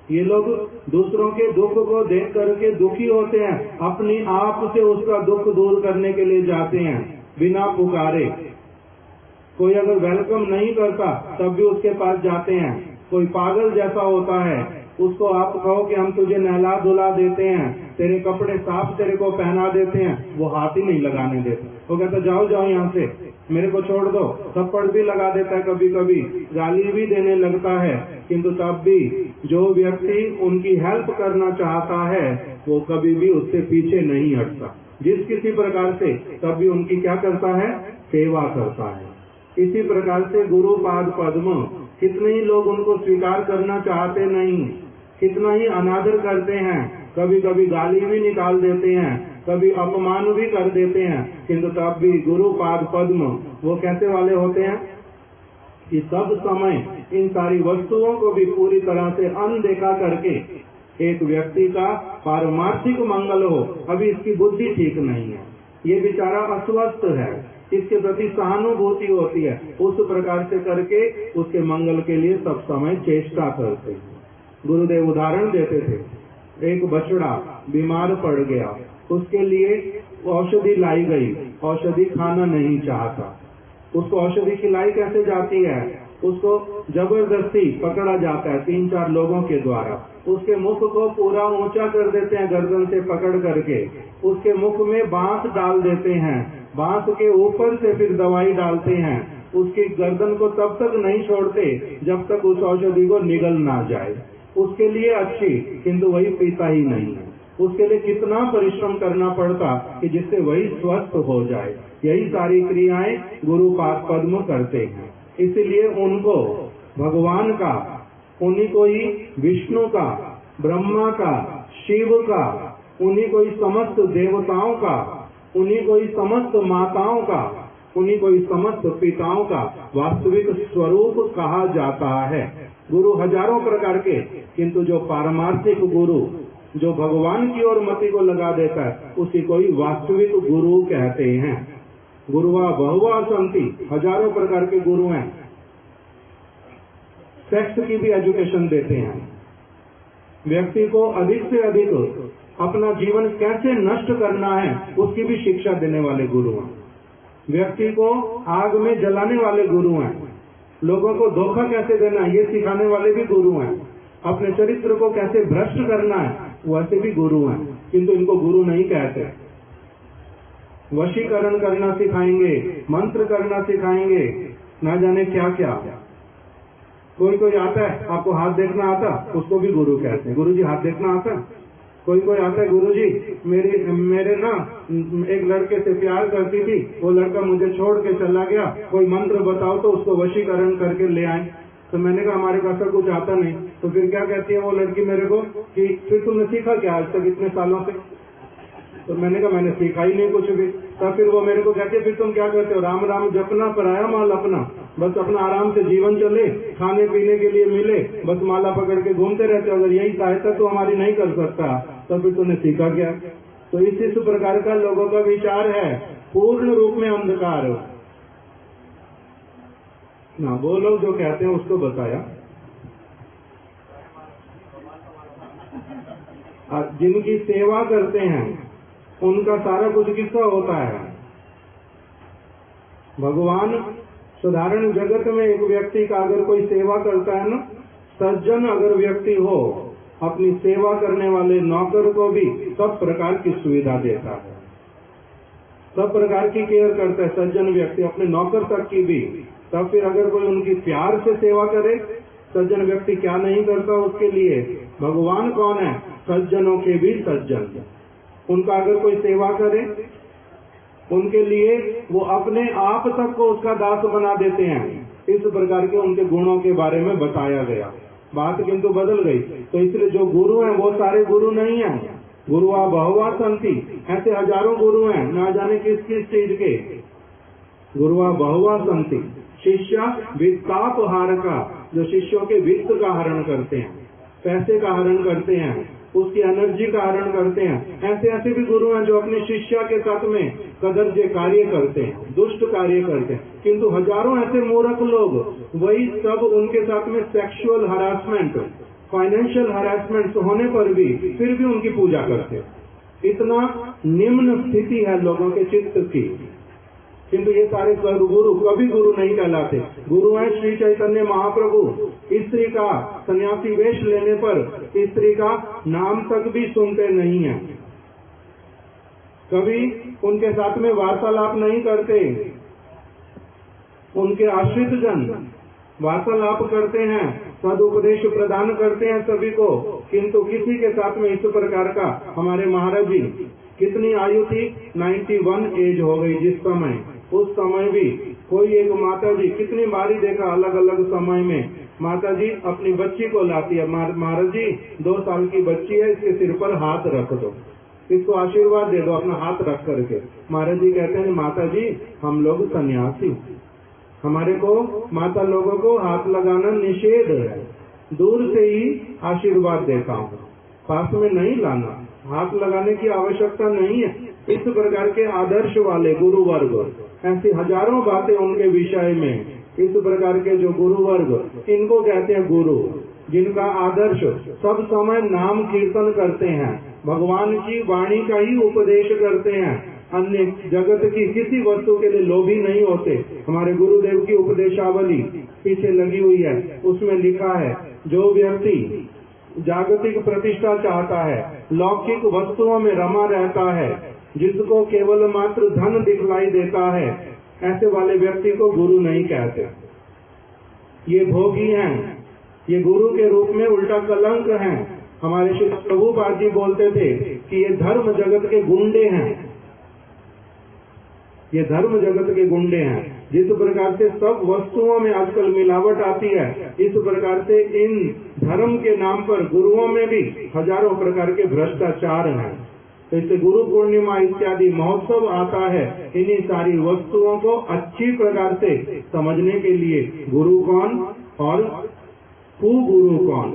ये लोग दूसरों के दुख को देख करके दुखी होते हैं, अपनी आप से उसका दुख दूर करने के लिए जाते हैं बिना पुकारे। कोई अगर वेलकम नहीं करता तब भी उसके पास जाते हैं। कोई पागल जैसा होता है, उसको आप कहो कि हम तुझे नहला धुला देते हैं, तेरे कपड़े साफ तेरे को पहना देते हैं, वो हाथ ही नहीं लगाने देते। वो कहता जाओ जाओ यहाँ से, मेरे को छोड़ दो। थप्पड़ भी लगा देता है, कभी कभी गाली भी देने लगता है, किंतु तब भी जो व्यक्ति उनकी हेल्प करना चाहता है वो कभी भी उससे पीछे नहीं हटता। जिस किसी प्रकार से तब भी उनकी क्या करता है, सेवा करता है। इसी प्रकार से गुरु पाद पद्म, कितने ही लोग उनको स्वीकार करना चाहते नहीं, कितना ही अनादर करते हैं, कभी कभी गाली भी निकाल देते हैं, कभी अपमान भी कर देते हैं, किंतु तब भी गुरु पाद पद्म वो कैसे वाले होते हैं कि सब समय इन सारी वस्तुओं को भी पूरी तरह से अनदेखा करके एक व्यक्ति का पारमार्थिक मंगल हो। अभी इसकी बुद्धि ठीक नहीं है, ये बेचारा अस्वस्थ है, इसके प्रति सहानुभूति होती है, उस प्रकार से करके उसके मंगल के लिए सब समय चेष्टा करते हैं। गुरुदेव उदाहरण देते थे, एक बछड़ा बीमार पड़ गया, उसके लिए औषधि लाई गई, औषधि खाना नहीं चाहता, उसको औषधि खिलाई कैसे जाती है, उसको जबरदस्ती पकड़ा जाता है 3-4 लोगों के द्वारा, उसके मुख को पूरा ऊंचा कर देते हैं गर्दन से पकड़ करके, उसके मुख में बांस डाल देते हैं, बांस के ऊपर से फिर दवाई डालते हैं, उसकी गर्दन को तब तक नहीं छोड़ते जब तक उस औषधि को निगल ना जाए। उसके लिए अच्छी, किंतु वही पीता ही नहीं है। उसके लिए कितना परिश्रम करना पड़ता कि जिससे वही स्वस्थ हो जाए। यही सारी क्रियाएं गुरु पाद पद्म करते हैं। इसलिए उनको भगवान का, उन्हीं को ही विष्णु का, ब्रह्मा का, शिव का, उन्हीं को ही समस्त देवताओं का, उन्हीं को ही समस्त माताओं का, उन्हीं को ही समस्त पिताओं का वास्तविक स्वरूप कहा जाता है। गुरु हजारों प्रकार के, किंतु जो पारमार्थिक गुरु, जो भगवान की ओर मति को लगा देता है, उसी को ही वास्तविक गुरु कहते हैं। गुरुआ बहुआ संति, हजारों प्रकार के गुरु हैं। सेक्स की भी एजुकेशन देते हैं, व्यक्ति को अधिक से अधिक अपना जीवन कैसे नष्ट करना है उसकी भी शिक्षा देने वाले गुरु हैं। व्यक्ति को आग में जलाने वाले गुरु हैं, लोगों को धोखा कैसे देना है ये सिखाने वाले भी गुरु हैं, अपने चरित्र को कैसे भ्रष्ट करना है वैसे भी गुरु हैं, किंतु इनको गुरु नहीं कहते। वशीकरण करना सिखाएंगे, मंत्र करना सिखाएंगे, ना जाने क्या क्या। कोई कोई आता है, आपको हाथ देखना आता, उसको भी गुरु कहते हैं। गुरुजी हाथ देखना आता। कोई कोई आता है, गुरुजी मेरे ना एक लड़के से प्यार करती थी, वो लड़का मुझे छोड़ के चला गया, कोई मंत्र बताओ तो उसको वशीकरण करके ले आए। तो मैंने कहा हमारे पास तो कुछ आता नहीं। तो फिर क्या कहती है वो लड़की मेरे को कि फिर तुमने सीखा क्या आज तक इतने सालों से? तो मैंने कहा मैंने सीखा ही नहीं कुछ भी। तो फिर वो मेरे को कहती है फिर तुम क्या करते हो? राम राम जपना, पराया माल अपना, बस अपना आराम से जीवन चले, खाने पीने के लिए मिले, बस माला पकड़ के घूमते रहते हो। अगर यही सहायता तो हमारी नहीं कर सकता तो फिर तुमने सीखा क्या? तो इस प्रकार का लोगों का विचार है, पूर्ण रूप में अंधकार ना। वो लोग जो कहते हैं उसको बताया, जिनकी सेवा करते हैं उनका सारा कुछ किसका होता है? भगवान साधारण जगत में एक व्यक्ति का अगर कोई सेवा करता है ना, सज्जन अगर व्यक्ति हो, अपनी सेवा करने वाले नौकर को भी सब प्रकार की सुविधा देता है, सब प्रकार की केयर करता है सज्जन व्यक्ति, अपने नौकर तक की भी। तब फिर अगर कोई उनकी प्यार से सेवा करे, सज्जन व्यक्ति क्या नहीं करता उसके लिए? भगवान कौन है? सज्जनों के भी सज्जन। उनका अगर कोई सेवा करे, उनके लिए वो अपने आप तक को उसका दास बना देते हैं। इस प्रकार के उनके गुणों के बारे में बताया गया। बात किंतु बदल गई। तो इसलिए जो गुरु हैं वो सारे गुरु नहीं हैं। गुरुआ बहुआ संति, ऐसे हजारों गुरु हैं, ना जाने किस किस चीज के। गुरुआ बहुआ संति, शिष्य वित्तापहार का, जो शिष्यों के वित्त का हरण करते हैं, पैसे का हरण करते हैं, उसकी एनर्जी का हरण करते हैं। ऐसे ऐसे भी गुरु हैं जो अपने शिष्य के साथ में कदर्य कार्य करते हैं, दुष्ट कार्य करते हैं। किंतु हजारों ऐसे मूर्ख लोग, वही सब उनके साथ में सेक्सुअल हरासमेंट, फाइनेंशियल हरासमेंट होने पर भी फिर भी उनकी पूजा करते हैं। इतना निम्न स्थिति है लोगों के चित्त की। किंतु ये सारे गुरु कभी गुरु नहीं कहलाते। गुरु है श्री चैतन्य महाप्रभु। स्त्री का सन्यासी वेश लेने पर स्त्री का नाम तक भी सुनते नहीं हैं, कभी उनके साथ में वार्तालाप नहीं करते। उनके आश्रित जन वार्तालाप करते हैं, सदुपदेश प्रदान करते हैं सभी को, किंतु किसी के साथ में इस प्रकार का। हमारे महाराज जी कितनी आयु थी? 91 एज हो गई जिस समय, उस समय भी कोई एक माता जी, कितनी बारी देखा अलग अलग समय में, माता जी अपनी बच्ची को लाती है, महाराज जी 2 साल की बच्ची है, इसके सिर पर हाथ रख दो, इसको आशीर्वाद दे दो अपना हाथ रख करके। महाराज जी कहते हैं माता जी हम लोग सन्यासी, हमारे को माता लोगों को हाथ लगाना निषेध है, दूर से ही आशीर्वाद देता हूँ, पास में नहीं लाना, हाथ लगाने की आवश्यकता नहीं है। इस प्रकार के आदर्श वाले गुरु वर्ग, ऐसी हजारों बातें उनके विषय में, इस प्रकार के जो गुरु वर्ग, इनको कहते हैं गुरु, जिनका आदर्श सब समय नाम कीर्तन करते हैं, भगवान की वाणी का ही उपदेश करते हैं, अन्य जगत की किसी वस्तु के लिए लोभी नहीं होते। हमारे गुरुदेव की उपदेशावली पीछे लगी हुई है, उसमें लिखा है जो व्यक्ति जागतिक प्रतिष्ठा चाहता है, लौकिक वस्तुओं में रमा रहता है, जिसको केवल मात्र धन दिखलाई देता है, ऐसे वाले व्यक्ति को गुरु नहीं कहते। ये भोगी हैं, ये गुरु के रूप में उल्टा कलंक हैं। हमारे श्री प्रभुपाद जी बोलते थे कि ये धर्म जगत के गुंडे हैं, ये धर्म जगत के गुंडे हैं। जिस प्रकार से सब वस्तुओं में आजकल मिलावट आती है, इस प्रकार से इन धर्म के नाम पर गुरुओं में भी हजारों प्रकार के भ्रष्टाचार हैं। तो इससे गुरु पूर्णिमा इत्यादि महोत्सव आता है, इन्हीं सारी वस्तुओं को अच्छी प्रकार से समझने के लिए गुरु कौन और कुगुरु कौन,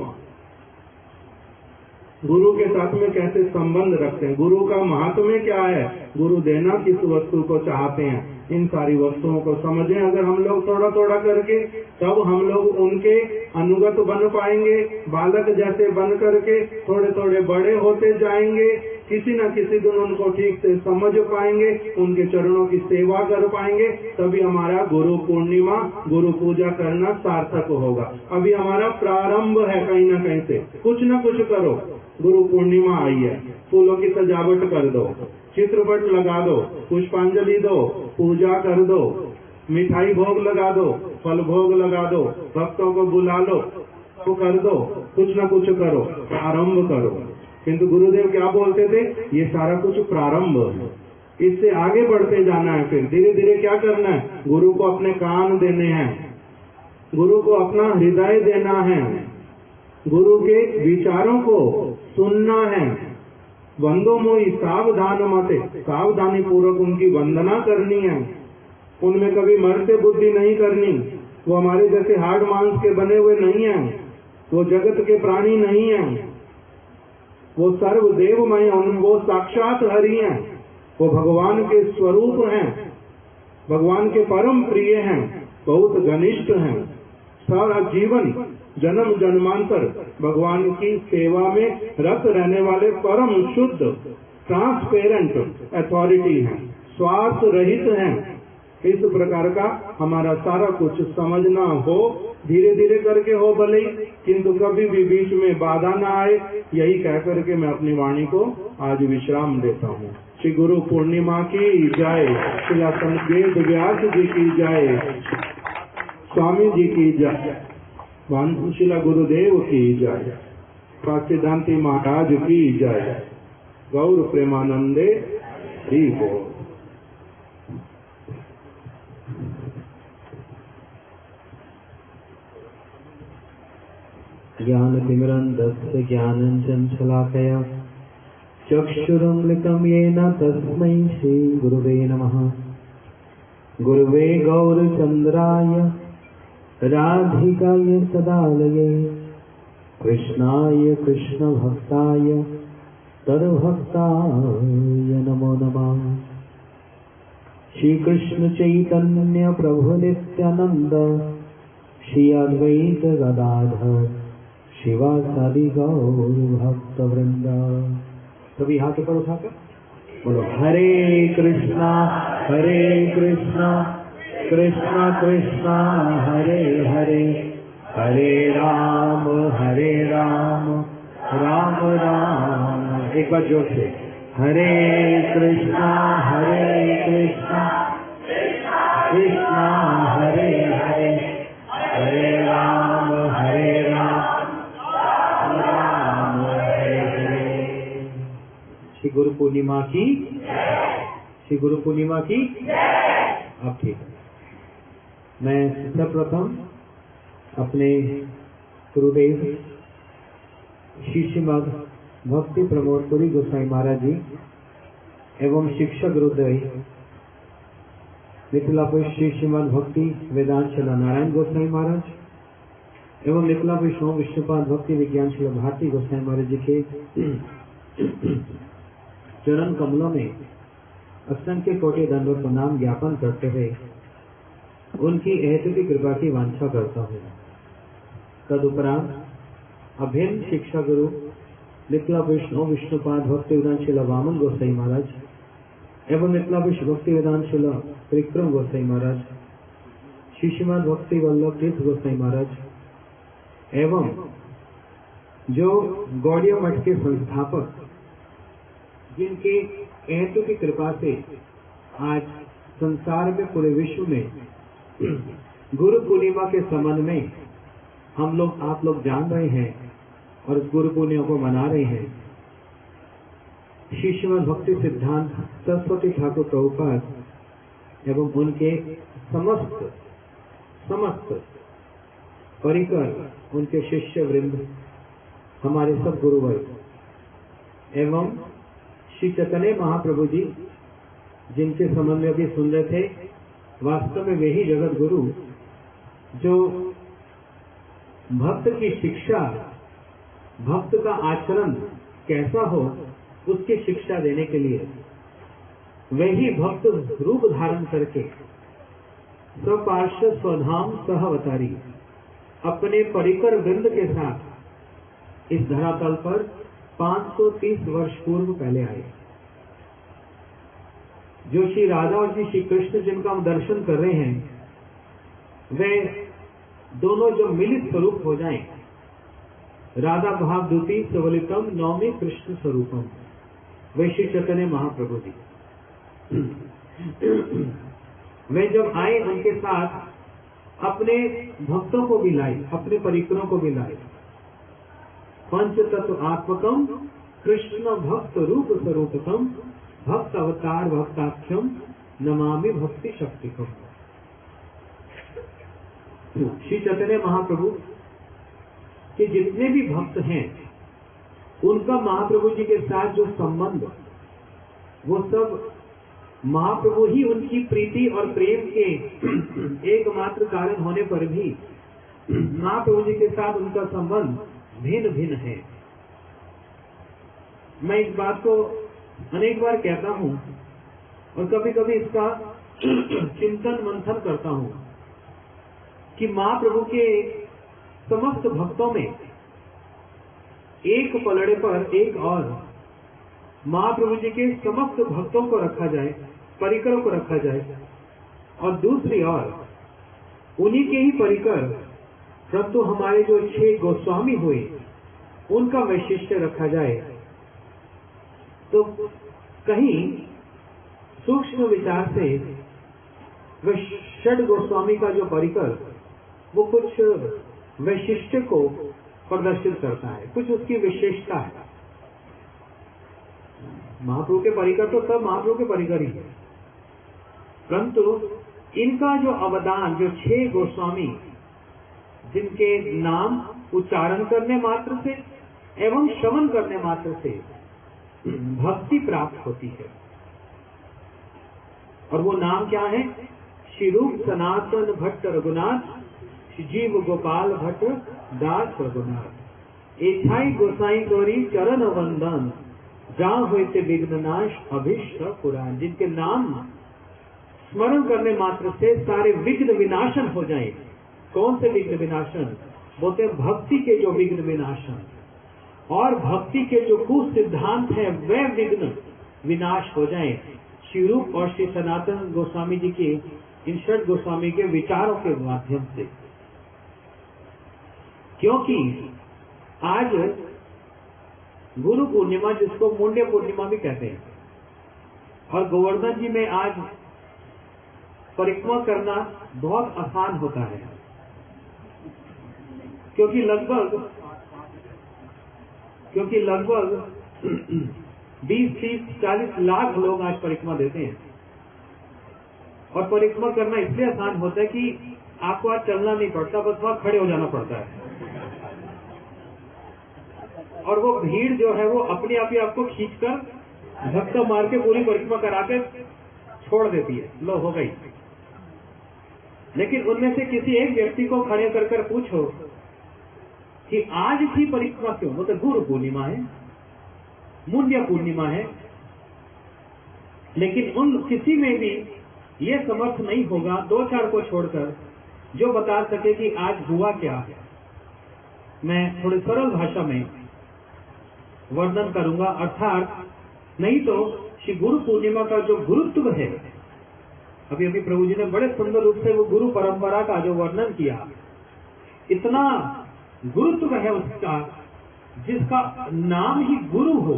गुरु के साथ में कैसे संबंध रखते हैं, गुरु का महात्म्य क्या है, गुरु देना किस वस्तु को चाहते हैं, इन सारी वस्तुओं को समझें अगर हम लोग थोड़ा थोड़ा करके, तब हम लोग उनके अनुगत बन पाएंगे। बालक जैसे बन करके थोड़े थोड़े बड़े होते जाएंगे, किसी न किसी दिन उनको ठीक से समझ पाएंगे, उनके चरणों की सेवा कर पाएंगे, तभी हमारा गुरु पूर्णिमा, गुरु पूजा करना सार्थक होगा। अभी हमारा प्रारंभ है, कहीं न कहीं से कुछ न कुछ करो। गुरु पूर्णिमा आई है, फूलों की सजावट कर दो, चित्रपट लगा दो, पुष्पांजलि दो, पूजा कर दो, मिठाई भोग लगा दो, फल भोग लगा दो, भक्तों को बुला लो, तो कर दो, कुछ न कुछ करो, प्रारंभ करो। किंतु गुरुदेव क्या बोलते थे, ये सारा कुछ प्रारंभ है, इससे आगे बढ़ते जाना है। फिर धीरे धीरे क्या करना है, गुरु को अपने कान देने हैं, गुरु को अपना हृदय देना है, गुरु के विचारों को सुनना है। वंदो मोई सावधान मते, सावधानी पूर्वक उनकी वंदना करनी है, उनमें कभी मरते बुद्धि नहीं करनी। वो हमारे जैसे हाड़ मांस के बने हुए नहीं हैं, वो जगत के प्राणी नहीं हैं, वो सर्वदेवमय, वो साक्षात हरि हैं, वो भगवान के स्वरूप हैं, भगवान के परम प्रिय हैं, बहुत घनिष्ठ हैं। सारा जीवन जन्म जन्मांतर भगवान की सेवा में रत रहने वाले परम शुद्ध ट्रांसपेरेंट अथॉरिटी हैं, स्वार्थ रहित हैं। इस प्रकार का हमारा सारा कुछ समझना हो, धीरे धीरे करके हो भले, किंतु कभी भी बीच में बाधा ना आए, यही कह करके मैं अपनी वाणी को आज विश्राम देता हूँ। श्री गुरु पूर्णिमा की जय, श्री वेद व्यास जी की जय, स्वामी जी की जय, भानुशिला गुरुदेव की जय, सिद्धांति महाराज की जय, गौर प्रेमानंदे हरि बोल। ज्ञानतिमिरन्धस्य ज्ञानञ्जनशलाकया चक्षुरुन्मिलितं येन तस्मै श्रीगुरुवे नमः। गुरुवे गौरचन्द्राय राधिकाय सदालये कृष्णाय कृष्णभक्ताय तद्भक्ताय नमो नमः। श्रीकृष्ण चैतन्य प्रभु नित्यानंद श्री अद्वैत गदाधर शिवासादि गौर भक्त वृंदा। सभी हाथ ऊपर उठाकर बोलो हरे कृष्णा कृष्णा कृष्णा हरे हरे, हरे राम राम राम। एक बार जोर से हरे कृष्णा कृष्णा हरे हरे, हरे राम राम हरे हरे। श्री गुरु पूर्णिमा की, श्री गुरु पूर्णिमा की। आप ठीक है। मैं सर्वप्रथम अपने गुरुदेव श्री श्रीमद भक्ति प्रमोद पुरी गोसाई महाराज जी एवं शिक्षक गुरुदेव मिथिलापुर श्री श्रीमद भक्ति वेदांत शिला नारायण गोसाई महाराज एवं मिथिलापुर ओम विष्णुपाद भक्ति विज्ञान शिला भारती गोसाई महाराज जी के चरण कमलों में असंख्य कोटि दंडों को नाम ज्ञापन करते हुए उनकी अहेतु की कृपा की वांछा करता हूँ। तदुपरांत अभिन्न शिक्षा गुरु मिथिला ओम विष्णुपाद भक्ति वेदांत शिला वामन गोसाई महाराज एवं मिथिला भक्ति वेदांत शिला त्रिक्रम गोसाई महाराज श्री श्रीमद भक्ति वल्लभ तीर्थ गोसाई महाराज एवं जो गौड़िया मठ के संस्थापक जिनके अहेतु की कृपा से आज संसार में पूरे विश्व में गुरु पूर्णिमा के संबंध में हम लोग आप लोग जान रहे हैं और इस गुरु पूर्णिमा को मना रहे हैं। श्री श्रीमद भक्ति सिद्धांत सरस्वती ठाकुर प्रभुपाद एवं उनके समस्त परिकर उनके शिष्य वृंद हमारे सब गुरुवर्ग एवं श्री चैतन्य महाप्रभु जी जिनके संबंध में भी सुन रहे थे, वास्तव में वही जगत गुरु जो भक्त की शिक्षा, भक्त का आचरण कैसा हो उसकी शिक्षा देने के लिए वही भक्त रूप धारण करके स्वपार्श्व स्वधाम सहअवतारी अपने परिकर वृंद के साथ इस धरातल पर 530 वर्ष पूर्व पहले आए। जो श्री राधा और श्री कृष्ण जिनका हम दर्शन कर रहे हैं, वे दोनों जो मिलित स्वरूप हो जाएं, राधा भाव द्वितीय सवलितम नौमी कृष्ण स्वरूपम, वे श्री चैतन्य महाप्रभु जी। वे जब आए उनके साथ अपने भक्तों को भी लाए, अपने परिकरों को भी लाए। पंच तत्व आत्मकम कृष्ण भक्त रूप स्वरूपकम भक्त अवतार भक्ताख्यम नमामि भक्ति शक्तिकम। श्री चैतन्य महाप्रभु के जितने भी भक्त हैं, उनका महाप्रभु जी के साथ जो संबंध, वो सब महाप्रभु ही उनकी प्रीति और प्रेम के एकमात्र कारण होने पर भी महाप्रभु जी के साथ उनका संबंध भिन्न भिन्न है। मैं इस बात को अनेक बार कहता हूं और कभी कभी इसका चिंतन मंथन करता हूं कि महाप्रभु के समस्त भक्तों में एक पलड़े पर एक और महाप्रभु जी के समस्त भक्तों को रखा जाए, परिकरों को रखा जाए, और दूसरी ओर उन्हीं के ही परिकर परंतु हमारे जो 6 गोस्वामी हुए उनका वैशिष्ट्य रखा जाए, तो कहीं सूक्ष्म विचार से वह 6 गोस्वामी का जो परिकर वो कुछ वैशिष्ट्य को प्रदर्शित करता है, कुछ उसकी विशेषता है। महाप्रभु के परिकर तो सब महाप्रभु के परिकर ही है, परंतु इनका जो अवदान, जो 6 गोस्वामी जिनके नाम उच्चारण करने मात्र से एवं श्रवण करने मात्र से भक्ति प्राप्त होती है, और वो नाम क्या है? श्री रूप सनातन भट्ट रघुनाथ, श्री जीव गोपाल भट्ट दास रघुनाथ। एछाई गोसाई गौरी चरण वंदन, जहाँ हुए थे विघ्न नाश अभिष्ट पुराण। जिनके नाम स्मरण करने मात्र से सारे विघ्न विनाशन हो जाए। कौन से विघ्न विनाशन? बोलते भक्ति के जो विघ्न विनाशन, और भक्ति के जो कुसिद्धांत है वह विघ्न विनाश हो जाए। श्री रूप और श्री सनातन गोस्वामी जी के, इन 6 गोस्वामी के विचारों के माध्यम से। क्योंकि आज गुरु पूर्णिमा, जिसको मुंडे पूर्णिमा भी कहते हैं, और गोवर्धन जी में आज परिक्रमा करना बहुत आसान होता है, क्योंकि लगभग 20-30-40 लाख लोग आज परिक्रमा देते हैं। और परिक्रमा करना इसलिए आसान होता है कि आपको आज चलना नहीं पड़ता, बस वहां खड़े हो जाना पड़ता है। और वो भीड़ जो है वो अपने आप ही आपको खींचकर धक्का मार के पूरी परिक्रमा करा के छोड़ देती है, लो हो गई। लेकिन उनमें से किसी एक व्यक्ति को खड़े कर कर पूछो कि आज की परिक्रमा क्यों, वो तो गुरु पूर्णिमा है, मुंड्य पूर्णिमा है, लेकिन उन किसी में भी ये समर्थ नहीं होगा, दो चार को छोड़कर, जो बता सके कि आज हुआ क्या है। मैं थोड़ी सरल भाषा में वर्णन करूंगा, अर्थात नहीं तो श्री गुरु पूर्णिमा का जो गुरुत्व है, अभी अभी प्रभु जी ने बड़े सुंदर रूप से वो गुरु परंपरा का जो वर्णन किया, इतना गुरुत्व है उसका, जिसका नाम ही गुरु हो,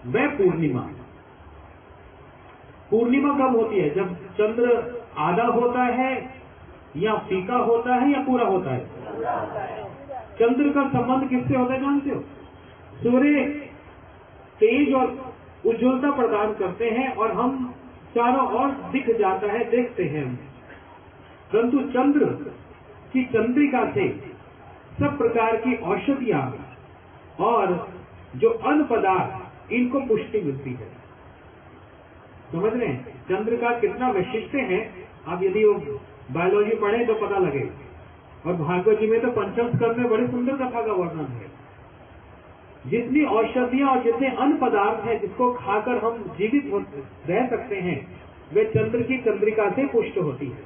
वह पूर्णिमा। पूर्णिमा कब होती है? जब चंद्र आधा होता है या फीका होता है या पूरा होता है? चंद्र का संबंध किससे होता है जानते हो? सूर्य तेज और उज्ज्वलता प्रदान करते हैं और हम चारों ओर दिख जाता है, देखते हैं हम। परंतु चंद्र की चंद्रिका से सब प्रकार की औषधियां और जो अन्न पदार्थ, इनको पुष्टि मिलती है। समझ रहे हैं चंद्र का कितना वैशिष्ट्य है? आप यदि वो बायोलॉजी पढ़े तो पता लगे। और भागवत जी में तो पंचम स्कंद में बड़ी सुंदर कथा का वर्णन है। जितनी औषधियां और जितने अन्न पदार्थ हैं जिसको खाकर हम जीवित रह सकते हैं, वे चंद्र की चंद्रिका से पुष्ट होती है।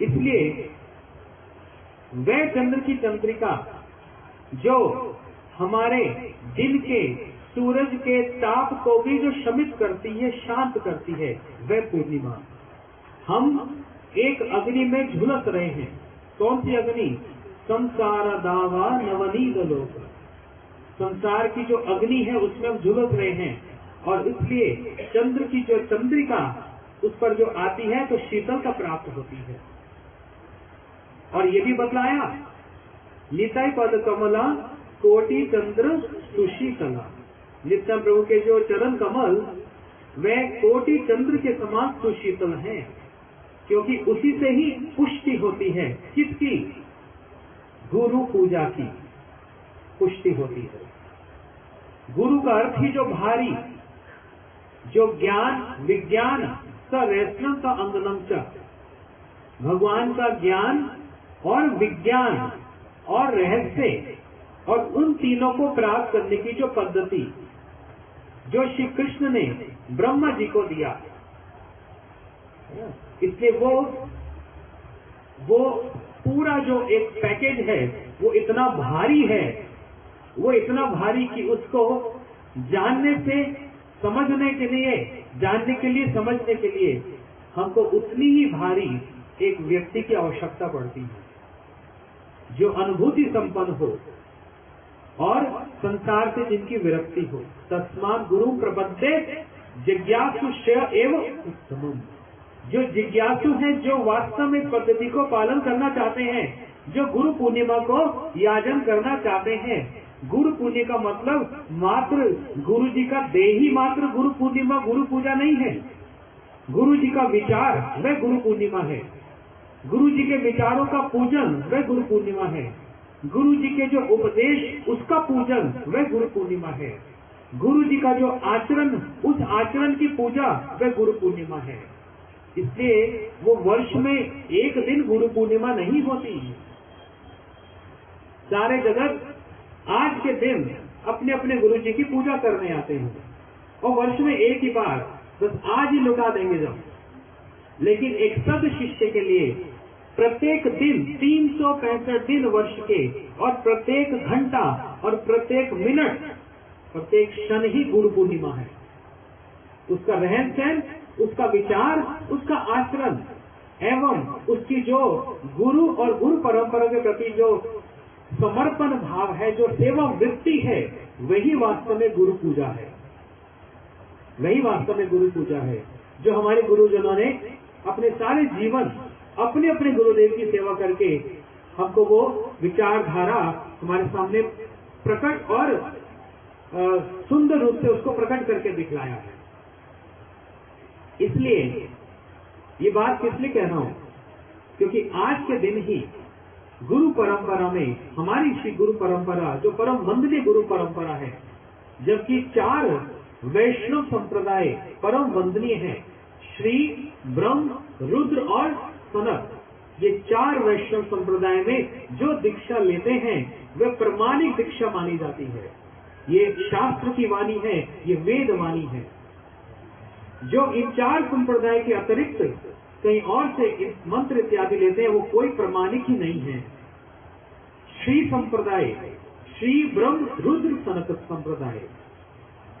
इसलिए वह चंद्र की चंद्रिका जो हमारे दिन के सूरज के ताप को भी जो शमित करती है, शांत करती है, वह पूर्णिमा। हम एक अग्नि में झुलस रहे हैं। कौन सी अग्नि? संसार दावा नवनीत लोक। संसार की जो अग्नि है उसमें हम झुलस रहे हैं, और इसलिए चंद्र की जो चंद्रिका उस पर जो आती है तो शीतलता प्राप्त होती है। और ये भी बतलाया, निताई पद कमला कोटि चंद्र सुशीतला। नित्यानंद प्रभु के जो चरण कमल वे कोटि चंद्र के समान सुशीतल हैं, क्योंकि उसी से ही पुष्टि होती है। किसकी? गुरु पूजा की पुष्टि होती है। गुरु का अर्थ ही जो भारी, जो ज्ञान विज्ञान स रेशनम का अंगनम च, भगवान का ज्ञान और विज्ञान और रहस्य और उन तीनों को प्राप्त करने की जो पद्धति जो श्री कृष्ण ने ब्रह्मा जी को दिया, इसलिए वो पूरा जो एक पैकेज है वो इतना भारी है, वो इतना भारी कि उसको जानने से समझने के लिए, जानने के लिए समझने के लिए हमको उतनी ही भारी एक व्यक्ति की आवश्यकता पड़ती है जो अनुभूति संपन्न हो और संसार से जिनकी विरक्ति हो। तस्मात् गुरु प्रपद्ये जिज्ञासु एवं उत्तमम्। जो जिज्ञासु हैं, जो वास्तव में पद्धति को पालन करना चाहते हैं, जो गुरु पूर्णिमा को याजन करना चाहते हैं। गुरु पुण्य का मतलब मात्र गुरु जी का देही मात्र गुरु पूर्णिमा गुरु पूजा नहीं है। गुरु जी का विचार वह गुरु पूर्णिमा है। गुरु जी के विचारों का पूजन वह गुरु पूर्णिमा है। गुरु जी के जो उपदेश उसका पूजन वह गुरु पूर्णिमा है। गुरु जी का जो आचरण, उस आचरण की पूजा वह गुरु पूर्णिमा है। इसलिए वो वर्ष में एक दिन गुरु पूर्णिमा नहीं होती। सारे जगत आज के दिन अपने अपने गुरु जी की पूजा करने आते हैं और वर्ष में एक ही बार बस आज ही लुटा देंगे जब। लेकिन एक सद शिष्य के लिए प्रत्येक दिन 365 दिन वर्ष के, और प्रत्येक घंटा और प्रत्येक मिनट, प्रत्येक क्षण ही गुरु पूर्णिमा है। उसका रहन सहन, उसका विचार, उसका आचरण एवं उसकी जो गुरु और गुरु परंपरा के प्रति जो समर्पण भाव है, जो सेवा वृत्ति है, वही वास्तव में गुरु पूजा है। वही वास्तव में गुरु पूजा है जो हमारे गुरुजनों ने अपने सारे जीवन अपने अपने गुरुदेव की सेवा करके हमको वो विचारधारा हमारे सामने प्रकट और सुंदर रूप से उसको प्रकट करके दिखलाया है। इसलिए ये बात किस लिए कह रहा हूं क्योंकि आज के दिन ही गुरु परंपरा में, हमारी श्री गुरु परंपरा जो परम वंदनीय गुरु परंपरा है, जबकि 4 वैष्णव संप्रदाय परम वंदनीय हैं, श्री, ब्रह्म, रुद्र और सनत, ये 4 वैष्णव संप्रदाय में जो दीक्षा लेते हैं वह प्रमाणिक दीक्षा मानी जाती है। ये शास्त्र की वाणी है, ये वेद वाणी है। जो इन 4 संप्रदाय के अतिरिक्त कहीं और से इस मंत्र इत्यादि लेते हैं वो कोई प्रमाणिक ही नहीं है। श्री संप्रदाय, श्री, ब्रह्म, रुद्र, सनत संप्रदाय,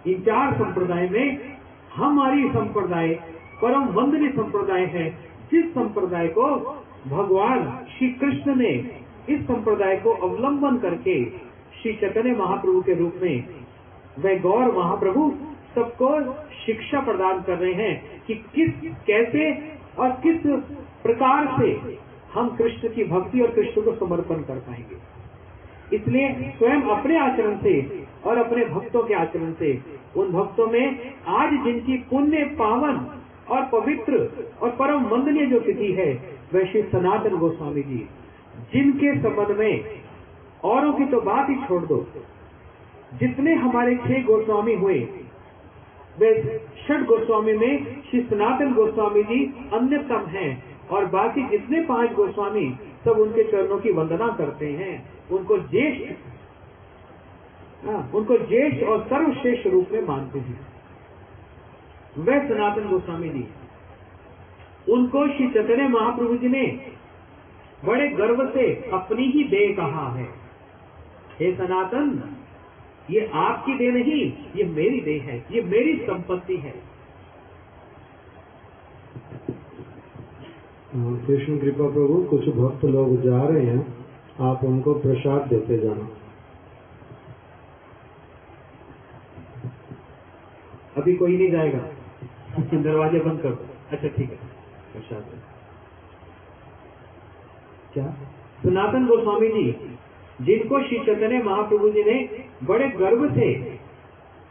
इन 4 संप्रदाय में हमारी संप्रदाय परम वंदनीय संप्रदाय है, जिस संप्रदाय को भगवान श्री कृष्ण ने इस संप्रदाय को अवलंबन करके श्री चैतन्य महाप्रभु के रूप में वह गौर महाप्रभु सबको शिक्षा प्रदान कर रहे हैं कि कैसे और किस प्रकार से हम कृष्ण की भक्ति और कृष्ण को समर्पण कर पाएंगे। इसलिए स्वयं अपने आचरण से और अपने भक्तों के आचरण से, उन भक्तों में आज जिनकी पुण्य, पावन और पवित्र और परम वंदनीय जो तिथि है वह श्री सनातन गोस्वामी जी, जिनके संबंध में औरों की तो बात ही छोड़ दो, जितने हमारे 6 गोस्वामी हुए वे 6 गोस्वामी में श्री सनातन गोस्वामी जी अन्यतम हैं, और बाकी जितने 5 गोस्वामी सब उनके चरणों की वंदना करते हैं, उनको ज्येष्ठ और सर्वश्रेष्ठ रूप में मानते हैं। वह सनातन गोस्वामी जी, उनको श्री चैतन्य महाप्रभु जी ने बड़े गर्व से अपनी ही देह कहा है, हे सनातन, ये आपकी देह नहीं, ये मेरी देह है, ये मेरी संपत्ति है। कृष्ण कृपा प्रभु, कुछ भक्त लोग जा रहे हैं, आप उनको प्रसाद देते जाना। अभी कोई नहीं जाएगा, दरवाजे बंद कर दो। अच्छा ठीक है, प्रसाद क्या? सनातन गोस्वामी जी, जिनको श्री चैतन्य महाप्रभु जी ने बड़े गर्व से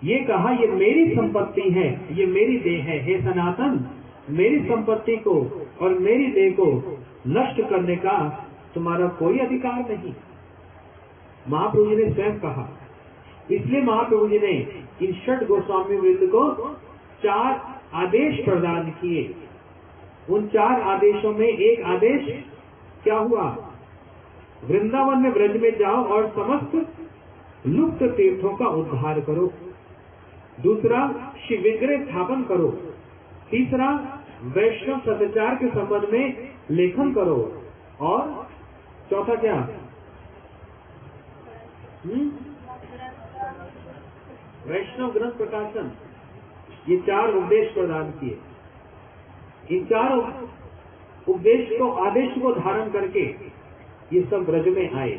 ये कहा, ये मेरी संपत्ति है, ये मेरी देह है, हे सनातन, मेरी संपत्ति को और मेरी देह को नष्ट करने का तुम्हारा कोई अधिकार नहीं, महाप्रभु जी ने स्वयं कहा। इसलिए महाप्रभु जी ने इन 6 गोस्वामी वृंद को 4 आदेश प्रदान किए। उन 4 आदेशों में एक आदेश क्या हुआ? वृंदावन में, ब्रज में जाओ और समस्त लुप्त तीर्थों का उद्धार करो। दूसरा, शिव विग्रह स्थापन करो। तीसरा, वैष्णव सदाचार के संबंध में लेखन करो। और चौथा क्या? वैष्णव ग्रंथ प्रकाशन। ये 4 उपदेश प्रदान किए। इन 4 उपदेश को, आदेश को धारण करके ये सब ब्रज में आए।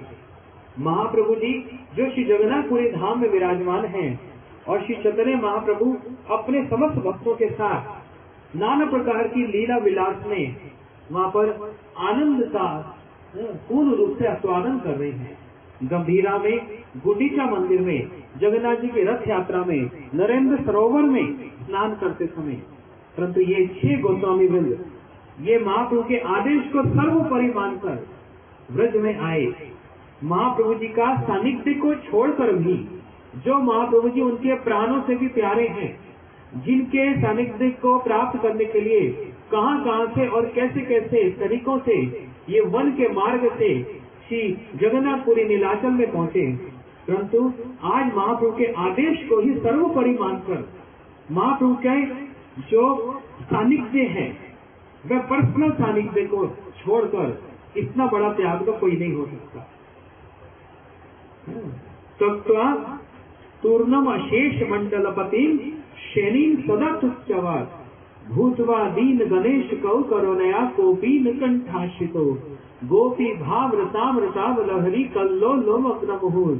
महाप्रभु जी जो श्री जगन्नाथपुरी धाम में विराजमान हैं, और श्री चैतन्य महाप्रभु अपने समस्त भक्तों के साथ नाना प्रकार की लीला विलास में वहाँ पर आनंद का पूर्ण रूप से आस्वादन कर रहे हैं। गंभीरा में, गुंडीचा मंदिर में, जगन्नाथ जी की रथ यात्रा में, नरेंद्र सरोवर में स्नान करते समय, परंतु ये 6 गोस्वामी वृंद ये महाप्रभु के आदेश को सर्वोपरि मानकर ब्रज में आए। महाप्रभु जी का सानिध्य को छोड़कर भी, जो महाप्रभु जी उनके प्राणों से भी प्यारे हैं, जिनके सानिध्य को प्राप्त करने के लिए कहां से और कैसे कैसे तरीकों से ये वन के मार्ग से श्री जगन्नाथपुरी नीलाचल में पहुंचे, परंतु आज महाप्रभु के आदेश को ही सर्वोपरि मानकर महाप्रभु के जो सानिध्य है, वह पर्सनल सानिध्य को छोड़कर इतना बड़ा त्याग तो कोई नहीं हो सकता। तत्वा तूर्णम अशेष मंडलपति शैनीम सदा तुच्चवाद भूतवा दीन गणेश कौ करुणया कोपीन कंठाशितो गोपी भाव रसाम रसाव लहरी कल्लो लोमग्न मुहुर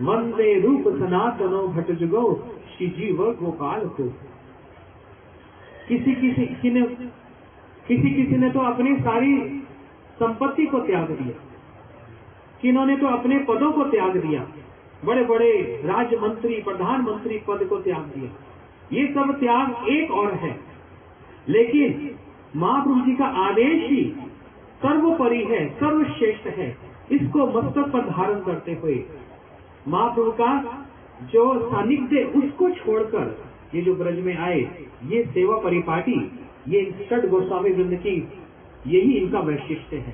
वंदे रूप सनातनो भटजुगो श्री जीव गोपाल को। किसी ने तो अपनी सारी संपत्ति को त्याग दिया, किन्होंने तो अपने पदों को त्याग दिया, बड़े बड़े राज्य मंत्री, प्रधानमंत्री पद को त्याग दिया। ये सब त्याग एक और है, लेकिन महाप्रभु जी का आदेश ही सर्वोपरि है, सर्वश्रेष्ठ है, इसको मस्तक पर धारण करते हुए महाप्रभु का जो सानिध्य उसको छोड़कर ये जो ब्रज में आए, ये सेवा परिपाटी, ये षट गोस्वामी वृंद की यही इनका वैशिष्ट्य है।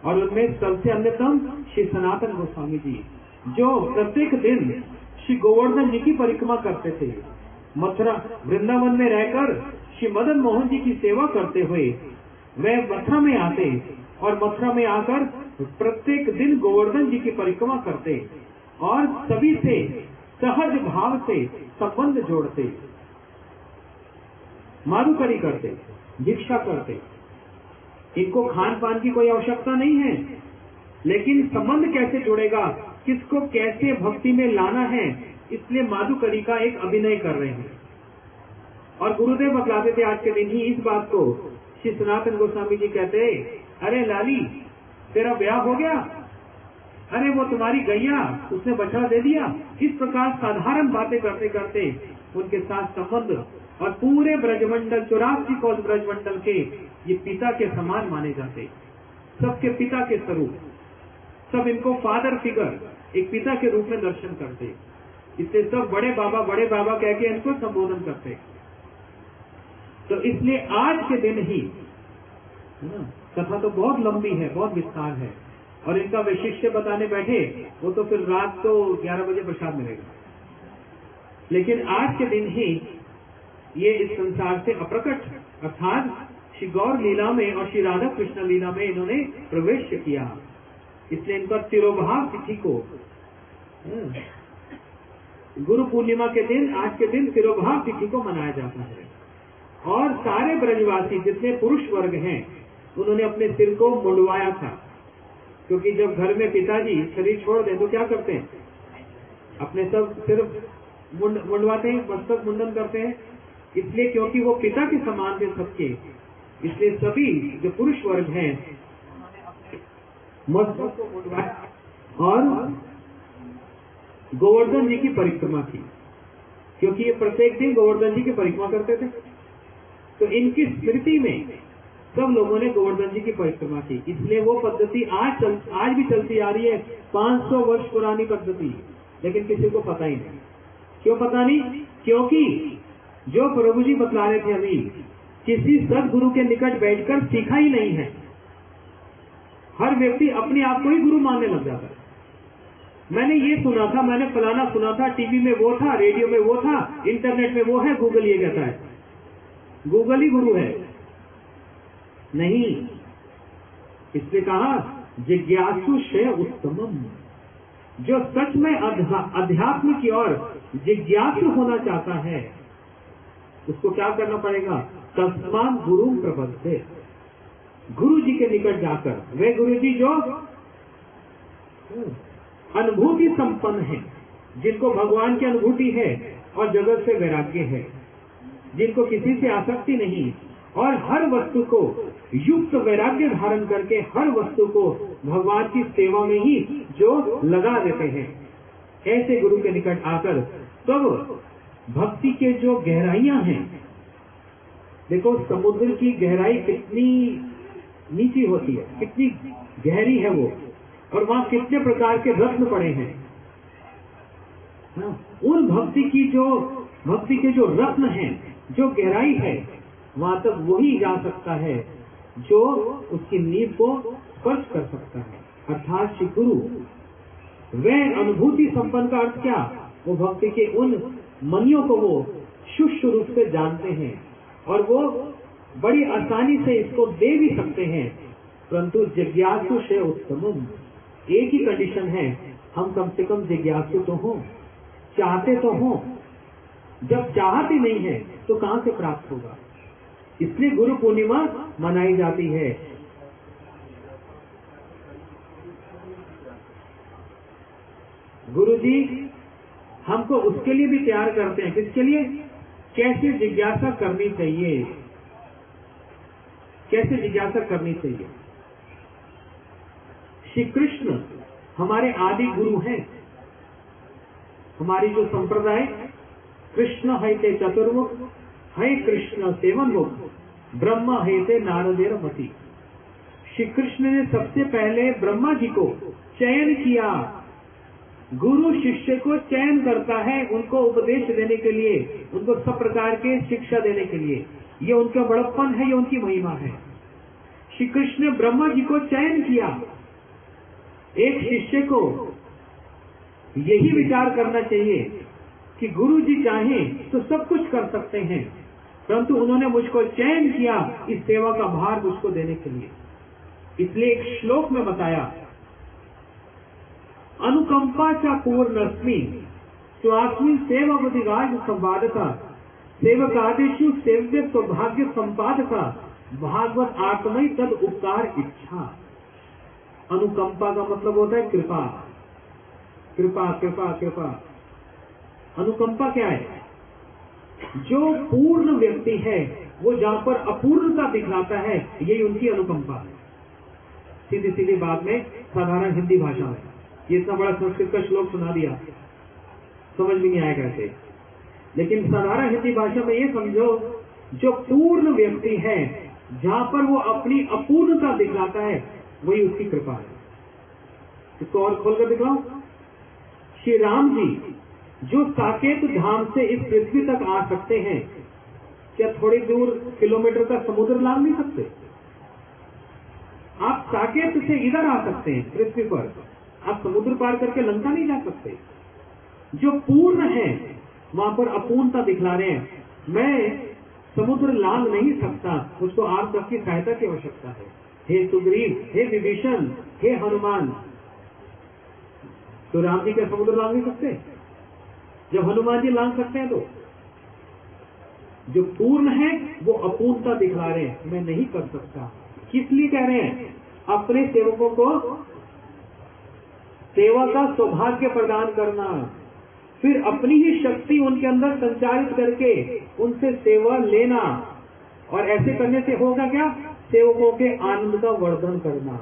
और उनमें सबसे अन्यतम श्री सनातन गोस्वामी जी, जो प्रत्येक दिन श्री गोवर्धन जी की परिक्रमा करते थे। मथुरा वृंदावन में रहकर श्री मदन मोहन जी की सेवा करते हुए वह मथुरा में आते और मथुरा में आकर प्रत्येक दिन गोवर्धन जी की परिक्रमा करते और सभी से सहज भाव से संबंध जोड़ते, मारुकरी करते, भिक्षा करते। इनको खान पान की कोई आवश्यकता नहीं है, लेकिन संबंध कैसे जुड़ेगा, किसको कैसे भक्ति में लाना है, इसलिए माधुकरी का एक अभिनय कर रहे हैं। और गुरुदेव बतलाते थे आज के दिन ही इस बात को। श्री सनातन गोस्वामी जी कहते, अरे लाली तेरा ब्याह हो गया, अरे वो तुम्हारी गैया उसने बछड़ा दे दिया। इस प्रकार साधारण बातें करते करते उनके साथ संबंध, और पूरे ब्रजमंडल 84 कोस ब्रजमंडल के ये पिता के समान माने जाते, सबके पिता के स्वरूप, सब इनको फादर फिगर, एक पिता के रूप में दर्शन करते। इससे सब बड़े बाबा कह के इनको संबोधन करते। तो इसलिए आज के दिन ही कथा तो बहुत लंबी है, बहुत विस्तार है, और इनका वैशिष्ट्य बताने बैठे वो तो फिर रात को 11 बजे प्रसाद मिलेगा। लेकिन आज के दिन ही ये इस संसार से अप्रकट, अर्थात श्री गौर लीला में और श्री राधा कृष्ण लीला में इन्होंने प्रवेश किया। इसलिए इनका तिरोभाव तिथि को, गुरु पूर्णिमा के दिन, आज के दिन तिरोभाव तिथि को मनाया जाता है। और सारे ब्रजवासी जितने पुरुष वर्ग हैं उन्होंने अपने सिर को मुंडवाया था, क्योंकि जब घर में पिताजी शरीर छोड़ दें तो क्या करते हैं, अपने सब सिर्फ मुंडवाते हैं, मस्तक मुंडन करते हैं। इसलिए क्योंकि वो पिता के समान थे सबके, इसलिए सभी जो पुरुष वर्ग हैं मस्तक को मुंडवाया और गोवर्धन जी की परिक्रमा की, क्योंकि ये प्रत्येक दिन गोवर्धन जी की परिक्रमा करते थे। तो इनकी स्मृति में सब लोगों ने गोवर्धन जी की परिक्रमा की। इसलिए वो पद्धति आज भी चलती आ रही है, 500 वर्ष पुरानी पद्धति, लेकिन किसी को पता ही नहीं। क्यों पता नहीं? क्योंकि जो प्रभु जी बतला रहे थे अभी, किसी सदगुरु के निकट बैठकर सीखा ही नहीं है। हर व्यक्ति अपने आप को ही गुरु मानने लग जाता है। मैंने ये सुना था, मैंने फलाना सुना था, टीवी में वो था, रेडियो में वो था, इंटरनेट में वो है, गूगल ये कहता है, गूगल ही गुरु है। नहीं, इसलिए कहा जिज्ञासु श्रेय उत्तमम। जो सच में अध्यात्म की ओर जिज्ञासु होना चाहता है उसको क्या करना पड़ेगा? तस्मात् गुरु प्रपद्ये, गुरु जी के निकट जाकर, वे गुरु जी जो अनुभूति संपन्न है, जिनको भगवान की अनुभूति है और जगत से वैराग्य है, जिनको किसी से आसक्ति नहीं, और हर वस्तु को युक्त वैराग्य धारण करके हर वस्तु को भगवान की सेवा में ही जो लगा देते हैं, ऐसे गुरु के निकट आकर तब भक्ति के जो गहराइयां हैं, देखो समुद्र की गहराई कितनी नीची होती है, कितनी गहरी है वो, और वहां कितने प्रकार के रत्न पड़े हैं। उन भक्ति के जो रत्न हैं, जो गहराई है, वहां तक वही जा सकता है जो उसकी नींव को स्पर्श कर सकता है, अर्थात श्री गुरु। वह अनुभूति संपन्न का अर्थ क्या? वो भक्ति के उन मनियों को वो सूक्ष्म रूप से जानते हैं और वो बड़ी आसानी से इसको दे भी सकते हैं, परंतु जिज्ञासु से उत्तमम। एक ही कंडीशन है, हम कम से कम जिज्ञासु तो हों, चाहते तो हों। जब चाहते नहीं है तो कहां से प्राप्त होगा? इसलिए गुरु पूर्णिमा मनाई जाती है। गुरु जी हमको उसके लिए भी तैयार करते हैं। किसके लिए? कैसे जिज्ञासा करनी चाहिए, कैसे जिज्ञासा करनी चाहिए। श्री कृष्ण हमारे आदि गुरु हैं। हमारी जो संप्रदाय कृष्ण है ते चतुर्मुख, है कृष्ण सेवन मुख, ब्रह्म है ते नारदेर मति। श्री कृष्ण ने सबसे पहले ब्रह्मा जी को चयन किया। गुरु शिष्य को चयन करता है उनको उपदेश देने के लिए, उनको सब प्रकार के शिक्षा देने के लिए। ये उनका बड़प्पन है, ये उनकी महिमा है। श्री कृष्ण ने ब्रह्मा जी को चयन किया। एक शिष्य को यही विचार करना चाहिए कि गुरु जी चाहें तो सब कुछ कर सकते हैं, परंतु उन्होंने मुझको चयन किया इस सेवा का भार मुझको देने के लिए। इसलिए एक श्लोक में बताया, अनुकंपा चा पूर्णस्मि स्वास्मिन सेवावधिराज संवादका सेवकादेशु सेव्य सौभाग्य संपादका भागवत आत्मय तद उपकार इच्छा। अनुकंपा का मतलब होता है कृपा, कृपा कृपा कृपा। अनुकंपा क्या है? जो पूर्ण व्यक्ति है वो जहां पर अपूर्णता दिखलाता है, यही उनकी अनुकंपा है। सीधी सीधी बात में साधारण हिंदी भाषा में ये इतना बड़ा संस्कृत का श्लोक सुना दिया, समझ भी नहीं आया कैसे। लेकिन साधारण हिंदी भाषा में ये समझो, जो पूर्ण व्यक्ति है जहां पर वो अपनी अपूर्णता दिखलाता है, वही उसकी कृपा है। इसको और खोलकर दिखाओ। श्री राम जी जो साकेत धाम से इस पृथ्वी तक आ सकते हैं, क्या थोड़ी दूर किलोमीटर का समुद्र लांघ नहीं सकते? आप साकेत से इधर आ सकते हैं पृथ्वी पर, आप समुद्र पार करके लंका नहीं जा सकते। जो पूर्ण है वहां पर अपूर्णता दिखला रहे हैं। मैं समुद्र लांघ नहीं सकता, मुझको आप सबकी सहायता की आवश्यकता है। हे सुग्रीव, हे विभीषण, हे हनुमान। तो राम जी क्या समुद्र लांघ नहीं सकते? जब हनुमान जी लांघ सकते हैं तो जो पूर्ण है वो अपूर्णता दिखला रहे हैं, मैं नहीं कर सकता। किस लिए कह रहे हैं? अपने सेवकों को सेवा का सौभाग्य प्रदान करना, फिर अपनी ही शक्ति उनके अंदर संचारित करके उनसे सेवा लेना। और ऐसे करने से होगा क्या? सेवकों के आनंद का वर्धन करना,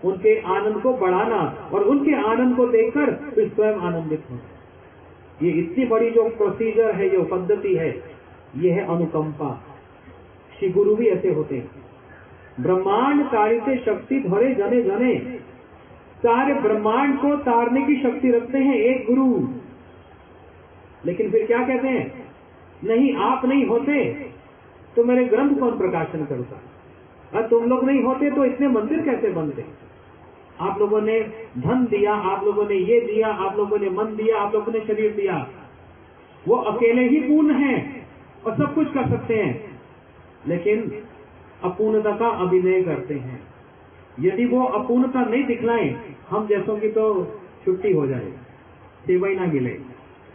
उनके आनंद को बढ़ाना और उनके आनंद को देखकर फिर स्वयं आनंदित होना। ये इतनी बड़ी जो प्रोसीजर है, जो पद्धति है, ये है अनुकंपा। श्री गुरु भी ऐसे होते हैं। ब्रह्मांड तारिते शक्ति धरे जने जने, सारे ब्रह्मांड को तारने की शक्ति रखते हैं एक गुरु। लेकिन फिर क्या कहते हैं? नहीं, आप नहीं होते तो मेरे ग्रंथ कौन प्रकाशन करता, और तुम लोग नहीं होते तो इतने मंदिर कैसे बनते? आप लोगों ने धन दिया, आप लोगों ने ये दिया, आप लोगों ने मन दिया, आप लोगों ने शरीर दिया। वो अकेले ही पूर्ण हैं और सब कुछ कर सकते हैं, लेकिन अपूर्णता का अभिनय करते हैं। यदि वो अपूर्णता नहीं दिखलाएं, हम जैसों की तो छुट्टी हो जाए, सेवा ही ना मिले।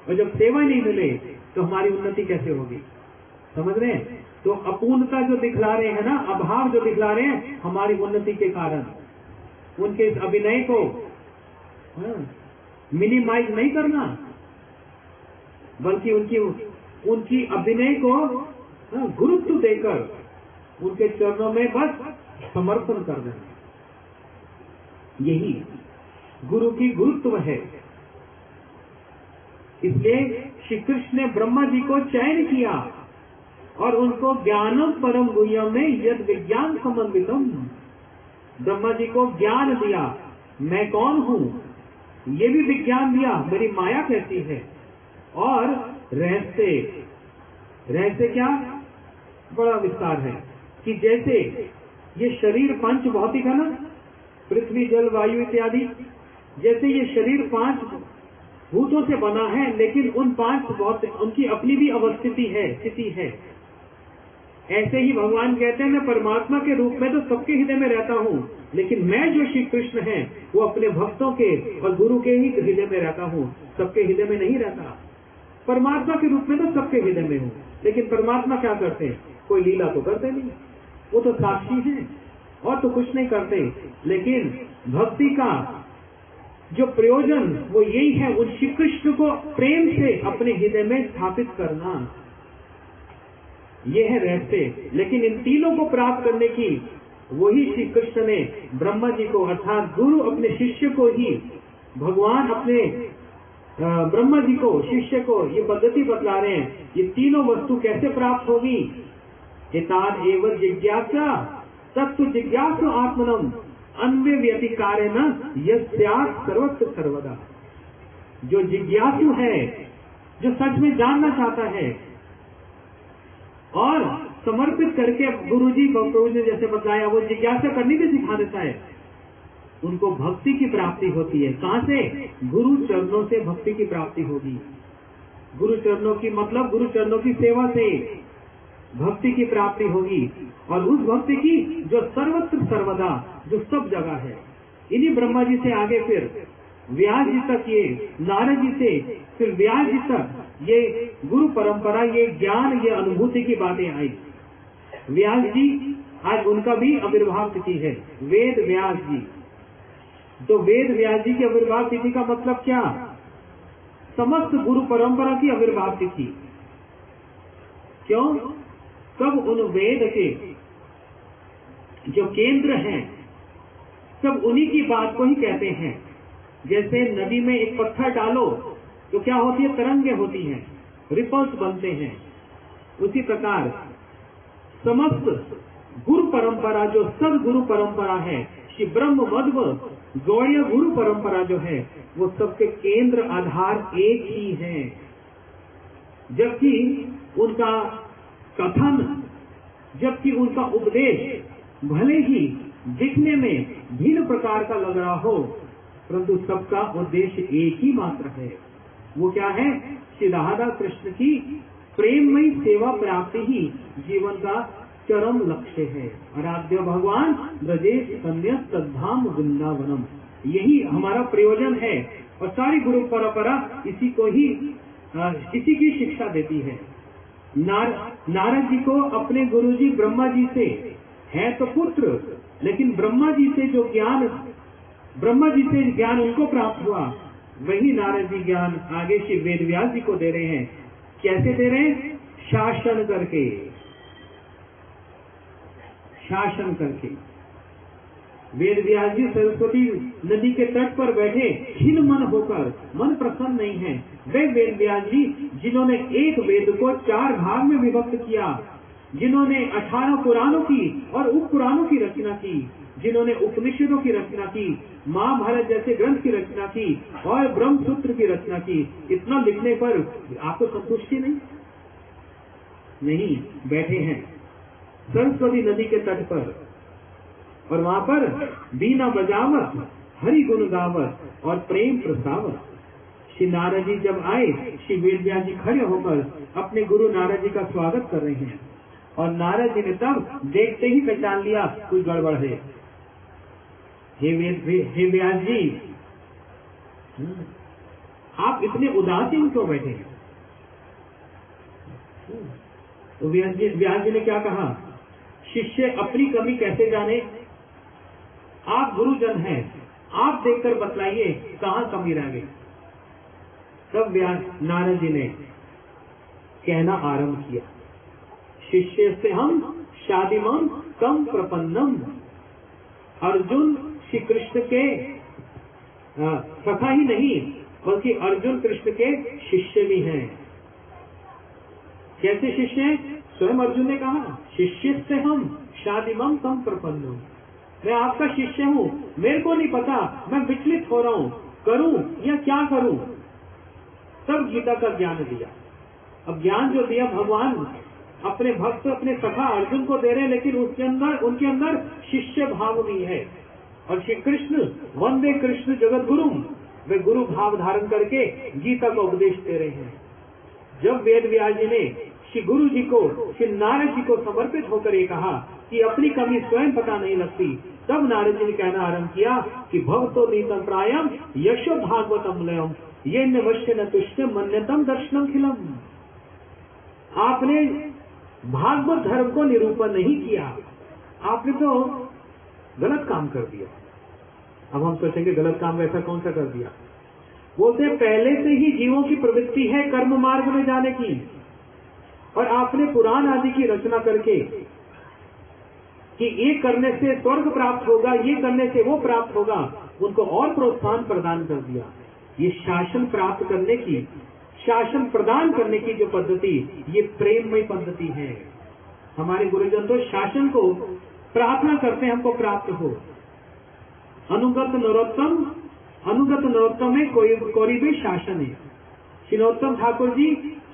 और जब सेवा नहीं मिले तो हमारी उन्नति कैसे होगी? समझ रहे हैं? तो अपूर्णता जो दिखला रहे हैं ना, अभाव जो दिखला रहे हैं, हमारी उन्नति के कारण। उनके इस अभिनय को मिनिमाइज नहीं करना, बल्कि उनकी अभिनय को गुरुत्व देकर उनके चरणों में बस समर्पण कर देना। यही गुरु की गुरुत्व है। इसलिए श्री कृष्ण ने ब्रह्मा जी को चयन किया और उनको ज्ञानम परम गुह्यम में यद विज्ञान समन्वितम, ब्रह्मा जी को ज्ञान दिया, मैं कौन हूं, ये भी विज्ञान दिया, मेरी माया कैसी है। और रहस्य क्या? बड़ा विस्तार है कि जैसे ये शरीर पंच भौतिक है ना, पृथ्वी जल वायु इत्यादि, जैसे ये शरीर 5 भूतों से बना है, लेकिन उन 5 भौतिक उनकी अपनी भी अवस्थिति है, स्थिति है। ऐसे ही भगवान कहते हैं, मैं परमात्मा के रूप में तो सबके हृदय में रहता हूँ, लेकिन मैं जो श्री कृष्ण है वो अपने भक्तों के और गुरु के ही हृदय में रहता हूँ, सबके हृदय में नहीं रहता। परमात्मा के रूप में तो सबके हृदय में हूँ, लेकिन परमात्मा क्या करते हैं? कोई लीला तो करते नहीं, वो तो साक्षी हैं और तो कुछ नहीं करते। लेकिन भक्ति का जो प्रयोजन वो यही है, उन श्री कृष्ण को प्रेम से अपने हृदय में स्थापित करना, ये है रहस्य। लेकिन इन तीनों को प्राप्त करने की वही श्री कृष्ण ने ब्रह्मा जी को, अर्थात गुरु अपने शिष्य को ही, भगवान अपने ब्रह्मा जी को, शिष्य को ये पद्धति बतला रहे हैं। ये तीनों वस्तु कैसे प्राप्त होगी? एतान एवं जिज्ञासा तत्व जिज्ञासु आत्मनम अन्वे व्यतिकारे न यस्यात् सर्वत्र सर्वदा। जो जिज्ञासु है, जो सच में जानना चाहता है और समर्पित करके गुरुजी प्रभु ने जैसे बताया वो जिज्ञासा करनी भी सिखा देता है, उनको भक्ति की प्राप्ति होती है। कहां से? गुरु चरणों से भक्ति की प्राप्ति होगी। गुरु चरणों की मतलब गुरु चरणों की सेवा से भक्ति की प्राप्ति होगी, और उस भक्ति की जो सर्वत्र सर्वदा, जो सब जगह है। इन्हीं ब्रह्मा जी से आगे फिर व्यास जी तक, ये नारद जी से फिर व्यास जी तक, ये गुरु परंपरा, ये ज्ञान, ये अनुभूति की बातें आई। व्यास जी आज उनका भी आविर्भाव तिथि है, वेद व्यास जी। तो वेद व्यास जी की आविर्भाव तिथि का मतलब क्या? समस्त गुरु परंपरा की आविर्भाव तिथि। क्यों? सब उन वेद के जो केंद्र हैं, सब उन्हीं की बात को ही कहते हैं। जैसे नदी में एक पत्थर डालो तो क्या होती है? तरंगे होती हैं, रिपल्स बनते हैं। उसी प्रकार समस्त गुरु परंपरा, जो सब गुरु परंपरा है, श्री ब्रह्म मध्व गौड़ीय गुरु परंपरा जो है, वो सबके केंद्र आधार एक ही है। जबकि उनका कथन, जबकि उनका उपदेश भले ही दिखने में भिन्न प्रकार का लग रहा हो, परंतु सबका उद्देश्य एक ही मात्र है। वो क्या है? श्री राधा कृष्ण की प्रेममयी सेवा प्राप्ति ही जीवन का चरम लक्ष्य है। आराध्य भगवान ब्रजेश कन्या तद्धाम वृंदावनम, यही हमारा प्रयोजन है। और सारी गुरु परंपरा इसी को ही, इसी की शिक्षा देती है। नारद जी को अपने गुरुजी ब्रह्मा जी से है तो पुत्र, लेकिन ब्रह्मा जी से जो ज्ञान, ब्रह्मा जी से ज्ञान उनको प्राप्त हुआ, वही नारद जी ज्ञान आगे श्री वेद व्यास जी को दे रहे हैं। कैसे दे रहे हैं? शासन करके, शासन करके। वेद व्यास जी सरस्वती नदी के तट पर बैठे खिन्न मन होकर, मन प्रसन्न नहीं है। वे वेद व्यास जी जिन्होंने एक वेद को 4 भाग में विभक्त किया, जिन्होंने 18 पुराणों की और उप पुराणों की रचना की, जिन्होंने उपनिषदों की रचना की, महाभारत जैसे ग्रंथ की रचना की और ब्रह्म सूत्र की रचना की, इतना लिखने पर आपको संतुष्टि नहीं? बैठे हैं सरस्वती नदी के तट पर, और वहां पर बीना बजावत, हरि गुण गावत और प्रेम प्रसावत। श्री नारद जी जब आए, श्री वेद व्यास जी खड़े होकर अपने गुरु नारद जी का स्वागत कर रहे हैं, और नारद जी ने तब देखते ही पहचान लिया कुछ गड़बड़ है। हे व्यास जी, आप इतने उदासीन क्यों बैठे हैं? तो व्यास जी ने क्या कहा? शिष्य अपनी कमी कैसे जाने? आप गुरुजन हैं, आप देखकर बतलाइए कहां कमी रह गई। तब नारद जी ने कहना आरंभ किया, शिष्य से हम शादिमम कम प्रपन्नम। अर्जुन श्री कृष्ण के सखा ही नहीं, बल्कि अर्जुन कृष्ण के शिष्य भी हैं। कैसे शिष्य हैं? स्वयं अर्जुन ने कहा, शिष्य से हम शादिमम कम प्रपन्नम। मैं आपका शिष्य हूँ, मेरे को नहीं पता, मैं विचलित हो रहा हूँ, करूँ या क्या करूँ। तब गीता का ज्ञान दिया। अब ज्ञान जो दिया भगवान अपने भक्त, अपने सखा अर्जुन को दे रहे हैं, लेकिन उसके अंदर, उनके अंदर शिष्य भाव भी है। और श्री कृष्ण वंदे कृष्ण जगत गुरु, वे गुरु भाव धारण करके गीता का उपदेश दे रहे हैं। जब वेद व्यास जी ने श्री गुरु जी को, श्री नारद जी को समर्पित होकर ये कहा कि अपनी कमी स्वयं पता नहीं लगती, तब नारद जी ने कहना आरंभ किया कि भवतो नीतम प्रायम यशो भागवतम लयम ये नवश्य न तुष्ट मन्यतम दर्शनम खिलम। आपने भागवत धर्म को निरूपण नहीं किया, आपने तो गलत काम कर दिया। अब हम सोचेंगे गलत काम वैसा कौन सा कर दिया? बोलते पहले से ही जीवों की प्रवृत्ति है कर्म मार्ग में जाने की, और आपने पुराण आदि की रचना करके कि ये करने से स्वर्ग प्राप्त होगा, ये करने से वो प्राप्त होगा, उनको और प्रोत्साहन प्रदान कर दिया। ये शासन प्राप्त करने की, शासन प्रदान करने की जो पद्धति, ये प्रेममय पद्धति है। हमारे गुरुजन तो शासन को प्रार्थना करते हैं हमको प्राप्त हो। अनुगत नरोत्तम में कोई भी शासन है। श्री नरोत्तम ठाकुर जी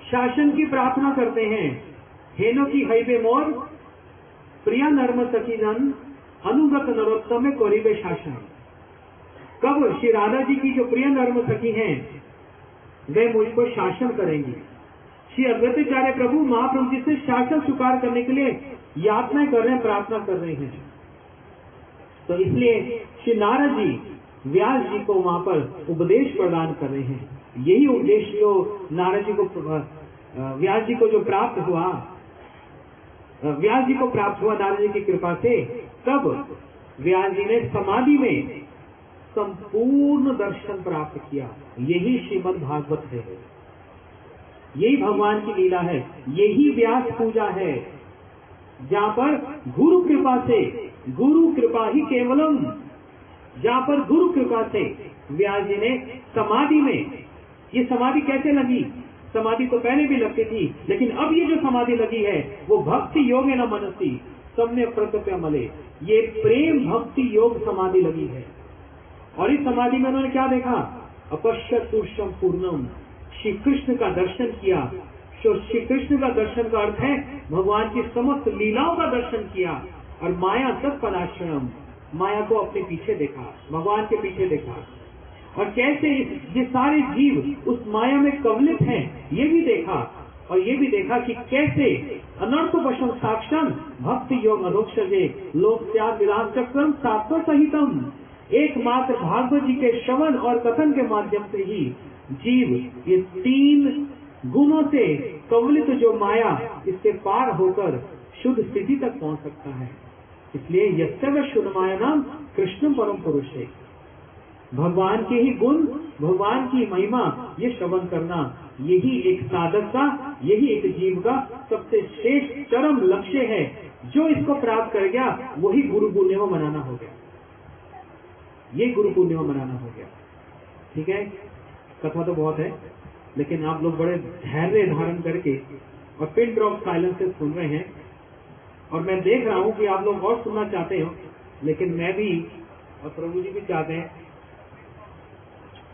शासन की प्रार्थना करते हैं। हेनो की हईबे मोर प्रिया नर्म सखीनन अनुगत नरोत्तम में कोई भी शासन। कब श्री राधा जी की जो प्रिय नर्म सखी हैं वे मुझको शासन करेंगी। श्री अद्वैताचार्य प्रभु महाप्रभु जी से शासन स्वीकार करने के लिए यातनाएं कर रहे हैं, प्रार्थना कर रहे हैं। तो इसलिए श्री नारद जी व्यास जी को वहां पर उपदेश प्रदान कर रहे हैं। यही उपदेश जो नारद जी को व्यास जी को जो प्राप्त हुआ, व्यास जी को प्राप्त हुआ नारद जी की कृपा से, तब व्यास जी ने समाधि में संपूर्ण दर्शन प्राप्त किया। यही श्रीमद् भागवत है, यही भगवान की लीला है, यही व्यास पूजा है, जहां पर गुरु कृपा से, गुरु कृपा ही केवलम, जहां पर गुरु कृपा से व्यास जी ने समाधि में, ये समाधि कैसे लगी? समाधि तो पहले भी लगती थी, लेकिन अब ये जो समाधि लगी है वो भक्ति योग न मनसी सबने प्रकृत्य मले, ये प्रेम भक्ति योग समाधि लगी है। और इस समाधि में उन्होंने क्या देखा? अपश्यत पुरुषम पूर्णम, श्री कृष्ण का दर्शन किया। श्री कृष्ण का दर्शन का अर्थ है भगवान की समस्त लीलाओं का दर्शन किया। और माया तत्पदाश्रम, माया को अपने पीछे देखा, भगवान के पीछे देखा। और कैसे ये सारे जीव उस माया में कवलित हैं ये भी देखा। और ये भी देखा कि कैसे अनर्थ वशम साक्षम भक्ति योग अधोक्षजे लोक त्याग विलास चक्रम सात्व सहितम, एकमात्र भागवत जी के श्रवण और कथन के माध्यम से ही जीव ये तीन गुणों से कवलित जो माया, इससे पार होकर शुद्ध स्थिति तक पहुंच सकता है। इसलिए यस्व शुद्ध माया नाम कृष्ण परम पुरुष है। भगवान के ही गुण, भगवान की महिमा ये श्रवण करना, यही एक साधक का, यही एक जीव का सबसे श्रेष्ठ चरम लक्ष्य है। जो इसको प्राप्त कर गया वही गुरु पूर्णिमा मनाना हो गया, ये गुरु पूर्णिमा मनाना हो गया। ठीक है, कथा तो बहुत है, लेकिन आप लोग बड़े धैर्य धारण करके और पिन ड्रॉप साइलेंस से सुन रहे हैं। और मैं देख रहा हूं कि आप लोग और सुनना चाहते हो, लेकिन मैं भी और प्रभु जी भी चाहते हैं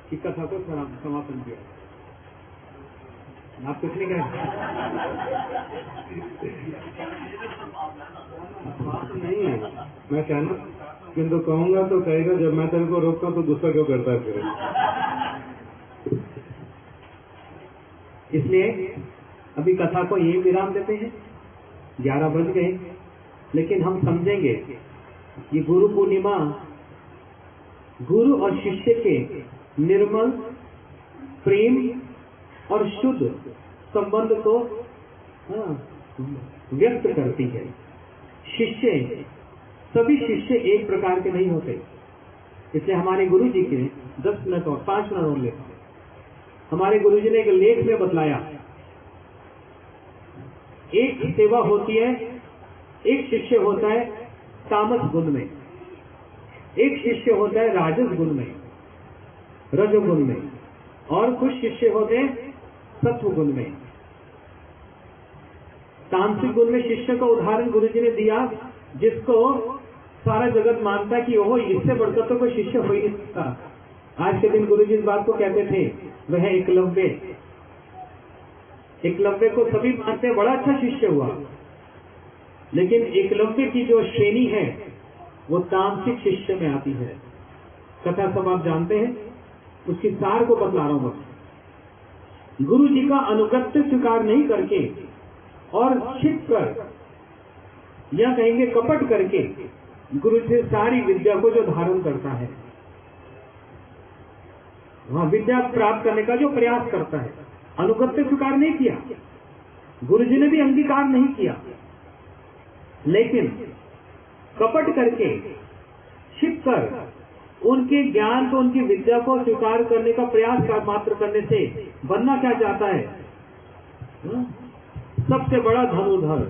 कि कथा को समापन किया। आप कुछ नहीं कहें? बात नहीं है, मैं कहना किंतु कहूंगा तो कहेगा जब मैं तेरे को रोकता तो गुस्सा क्यों करता है फिर। इसलिए अभी कथा को यही विराम देते हैं, 11 बज गए। लेकिन हम समझेंगे ये गुरु पूर्णिमा गुरु और शिष्य के निर्मल प्रेम और शुद्ध संबंध को व्यक्त करती है। शिष्य, सभी शिष्य एक प्रकार के नहीं होते। इसलिए हमारे गुरु जी के 10 मिनट और 5 मिनट और लेते हैं। हमारे गुरु जी ने एक लेख में बतलाया, एक सेवा होती है, एक शिष्य होता है तामस गुण में, एक शिष्य होता है राजस गुण में, रजोगुण में, और कुछ शिष्य होते हैं सत्व गुण में। तामसिक गुण में शिष्य का उदाहरण गुरु जी ने दिया, जिसको सारा जगत मानता है कि ओहो इससे बढ़कर तो कोई शिष्य हो ही नहीं सकता। आज के दिन गुरु जी इस बात को कहते थे, वह एकलव्य। एकलव्य को सभी मानते हैं बड़ा अच्छा शिष्य हुआ, लेकिन एकलव्य की जो श्रेणी है वो तामसिक शिष्य में आती है। कथा सब आप जानते हैं, उसकी सार को बतला रहा हूं बस। गुरु जी का अनुगत्य स्वीकार नहीं करके और छिप कर या कहेंगे कपट करके गुरु से सारी विद्या को जो धारण करता है, वहां विद्या प्राप्त करने का जो प्रयास करता है, अनुगत्य स्वीकार नहीं किया, गुरु जी ने भी अंगीकार नहीं किया, लेकिन कपट करके छिप कर उनके ज्ञान को, उनकी विद्या को स्वीकार करने का प्रयास मात्र करने से बनना क्या चाहता है? सबसे बड़ा धनुर्धर,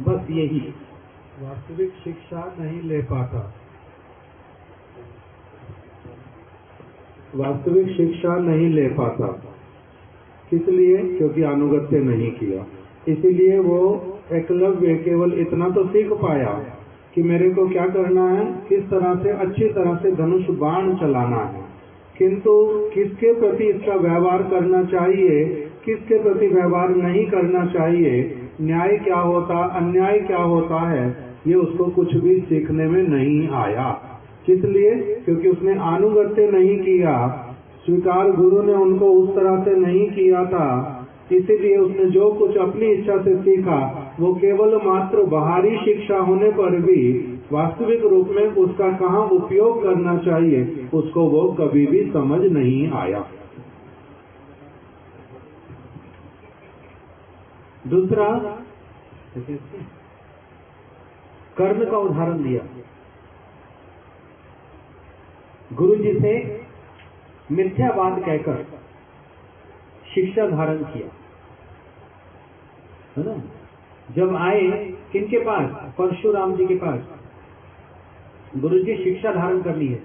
बस यही। वास्तविक शिक्षा नहीं ले पाता, वास्तविक शिक्षा नहीं ले पाता। किस लिए? क्योंकि अनुगत्य नहीं किया। इसीलिए वो एकलव्य केवल इतना तो सीख पाया कि मेरे को क्या करना है, किस तरह से अच्छी तरह से धनुष बाण चलाना है, किंतु किसके प्रति इसका व्यवहार करना चाहिए, किसके प्रति व्यवहार नहीं करना चाहिए, न्याय क्या होता, अन्याय क्या होता है, ये उसको कुछ भी सीखने में नहीं आया। इसलिए क्योंकि उसने अनुगत्य नहीं किया, स्वीकार गुरु ने उनको उस तरह से नहीं किया था, इसीलिए उसने जो कुछ अपनी इच्छा से सीखा वो केवल मात्र बाहरी शिक्षा होने पर भी वास्तविक रूप में उसका कहाँ उपयोग करना चाहिए उसको वो कभी भी समझ नहीं आया। दूसरा, कर्ण का उदाहरण दिया। गुरु जी से मिथ्यावाद कहकर शिक्षा धारण किया, है ना। जब आए किनके पास, परशुराम जी के पास, गुरु जी शिक्षा धारण करनी है,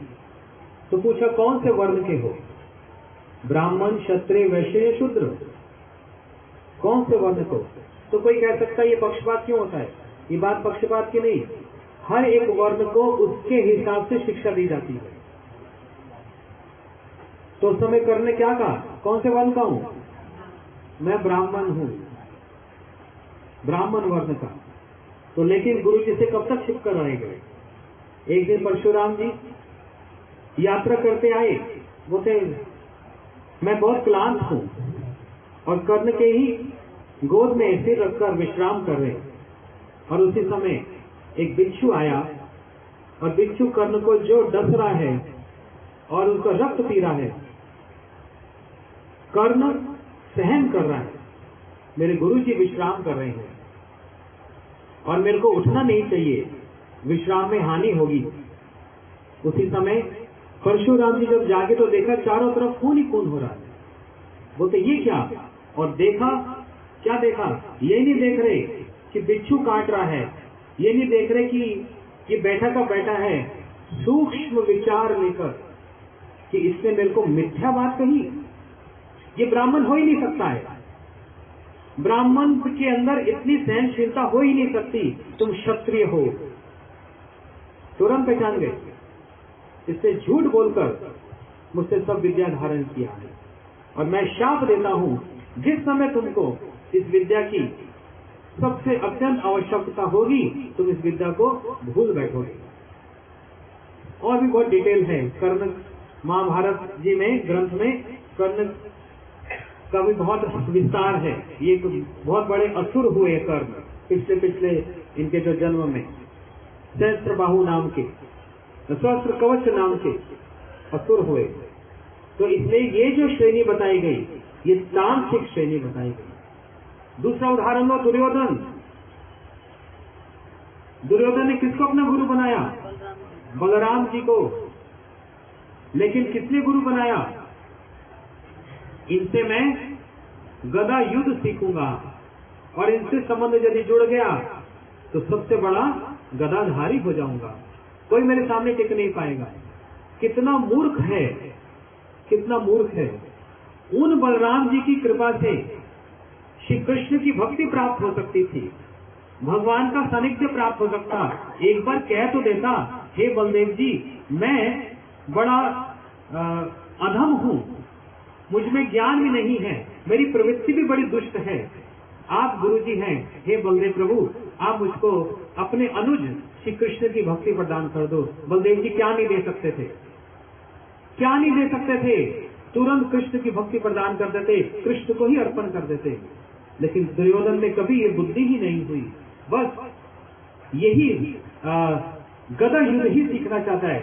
तो पूछा कौन से वर्ण के हो, ब्राह्मण, क्षत्रिय, वैश्य या शूद्र, कौन से वर्ण को। तो कोई कह सकता है ये पक्षपात क्यों होता है, ये बात पक्षपात की नहीं, हर एक वर्ण को उसके हिसाब से शिक्षा दी जाती है। तो उस समय कर्ण ने क्या कहा, कौन से वर्ण का हूं, मैं ब्राह्मण हूं, ब्राह्मण वर्ण का। तो लेकिन गुरु जी से कब तक छिप कर रहेंगे। एक दिन परशुराम जी यात्रा करते आए, बोलते मैं बहुत क्लांत हूं, और कर्ण के ही गोद में सिर रखकर विश्राम कर रहे। और उसी समय एक बिच्छू आया, और बिच्छू कर्ण को जो डस रहा है और उसका रक्त पी रहा है, कर्ण सहन कर रहा है, मेरे गुरु जी विश्राम कर रहे हैं और मेरे को उठना नहीं चाहिए, विश्राम में हानि होगी। उसी समय परशुराम जी जब जागे तो देखा चारों तरफ खून ही खून हो रहा है। बोलते ये क्या, और देखा, क्या देखा, ये नहीं देख रहे कि बिच्छू काट रहा है, ये नहीं देख रहे कि ये बैठा का बैठा है, सूक्ष्म विचार लेकर कि इसने मेरे को मिथ्या बात कही, ये ब्राह्मण हो ही नहीं सकता है, ब्राह्मण के अंदर इतनी सहनशीलता हो ही नहीं सकती, तुम क्षत्रिय हो। तुरंत पहचान गए, इससे झूठ बोलकर मुझसे सब विद्या धारण किया है, और मैं शाप देता हूं जिस समय तुमको इस विद्या की सबसे अत्यंत आवश्यकता होगी तुम इस विद्या को भूल बैठोगे। और भी बहुत डिटेल है कर्ण, महाभारत जी में ग्रंथ में कर्ण का भी बहुत विस्तार है। ये तो बहुत बड़े असुर हुए कर्ण पिछले इनके जो जन्म में, सहस्त्रबाहु नाम के, सहस्त्र कवच नाम के असुर हुए। तो इसलिए ये जो श्रेणी बताई गई ये तामसिक श्रेणी बताई गई। दूसरा उदाहरण लो दुर्योधन। दुर्योधन ने किसको अपना गुरु बनाया, बलराम जी को, लेकिन किसने गुरु बनाया, इनसे मैं गदा युद्ध सीखूंगा और इनसे संबंध यदि जुड़ गया तो सबसे बड़ा गदाधारी हो जाऊंगा, कोई मेरे सामने टिक नहीं पाएगा। कितना मूर्ख है, कितना मूर्ख है। उन बलराम जी की कृपा से श्री कृष्ण की भक्ति प्राप्त हो सकती थी, भगवान का सानिध्य प्राप्त हो सकता। एक बार कह तो देता, हे बलदेव जी मैं बड़ा अधम हूं, मुझ में ज्ञान भी नहीं है, मेरी प्रवृत्ति भी बड़ी दुष्ट है, आप गुरु जी हैं, हे बलदेव प्रभु आप मुझको अपने अनुज श्री कृष्ण की भक्ति प्रदान कर दो। बलदेव जी क्या नहीं दे सकते थे, क्या नहीं दे सकते थे, तुरंत कृष्ण की भक्ति प्रदान कर देते, कृष्ण को ही अर्पण कर देते। लेकिन दुर्योधन में कभी ये बुद्धि ही नहीं हुई, बस यही गदा युद्ध ही सीखना चाहता है,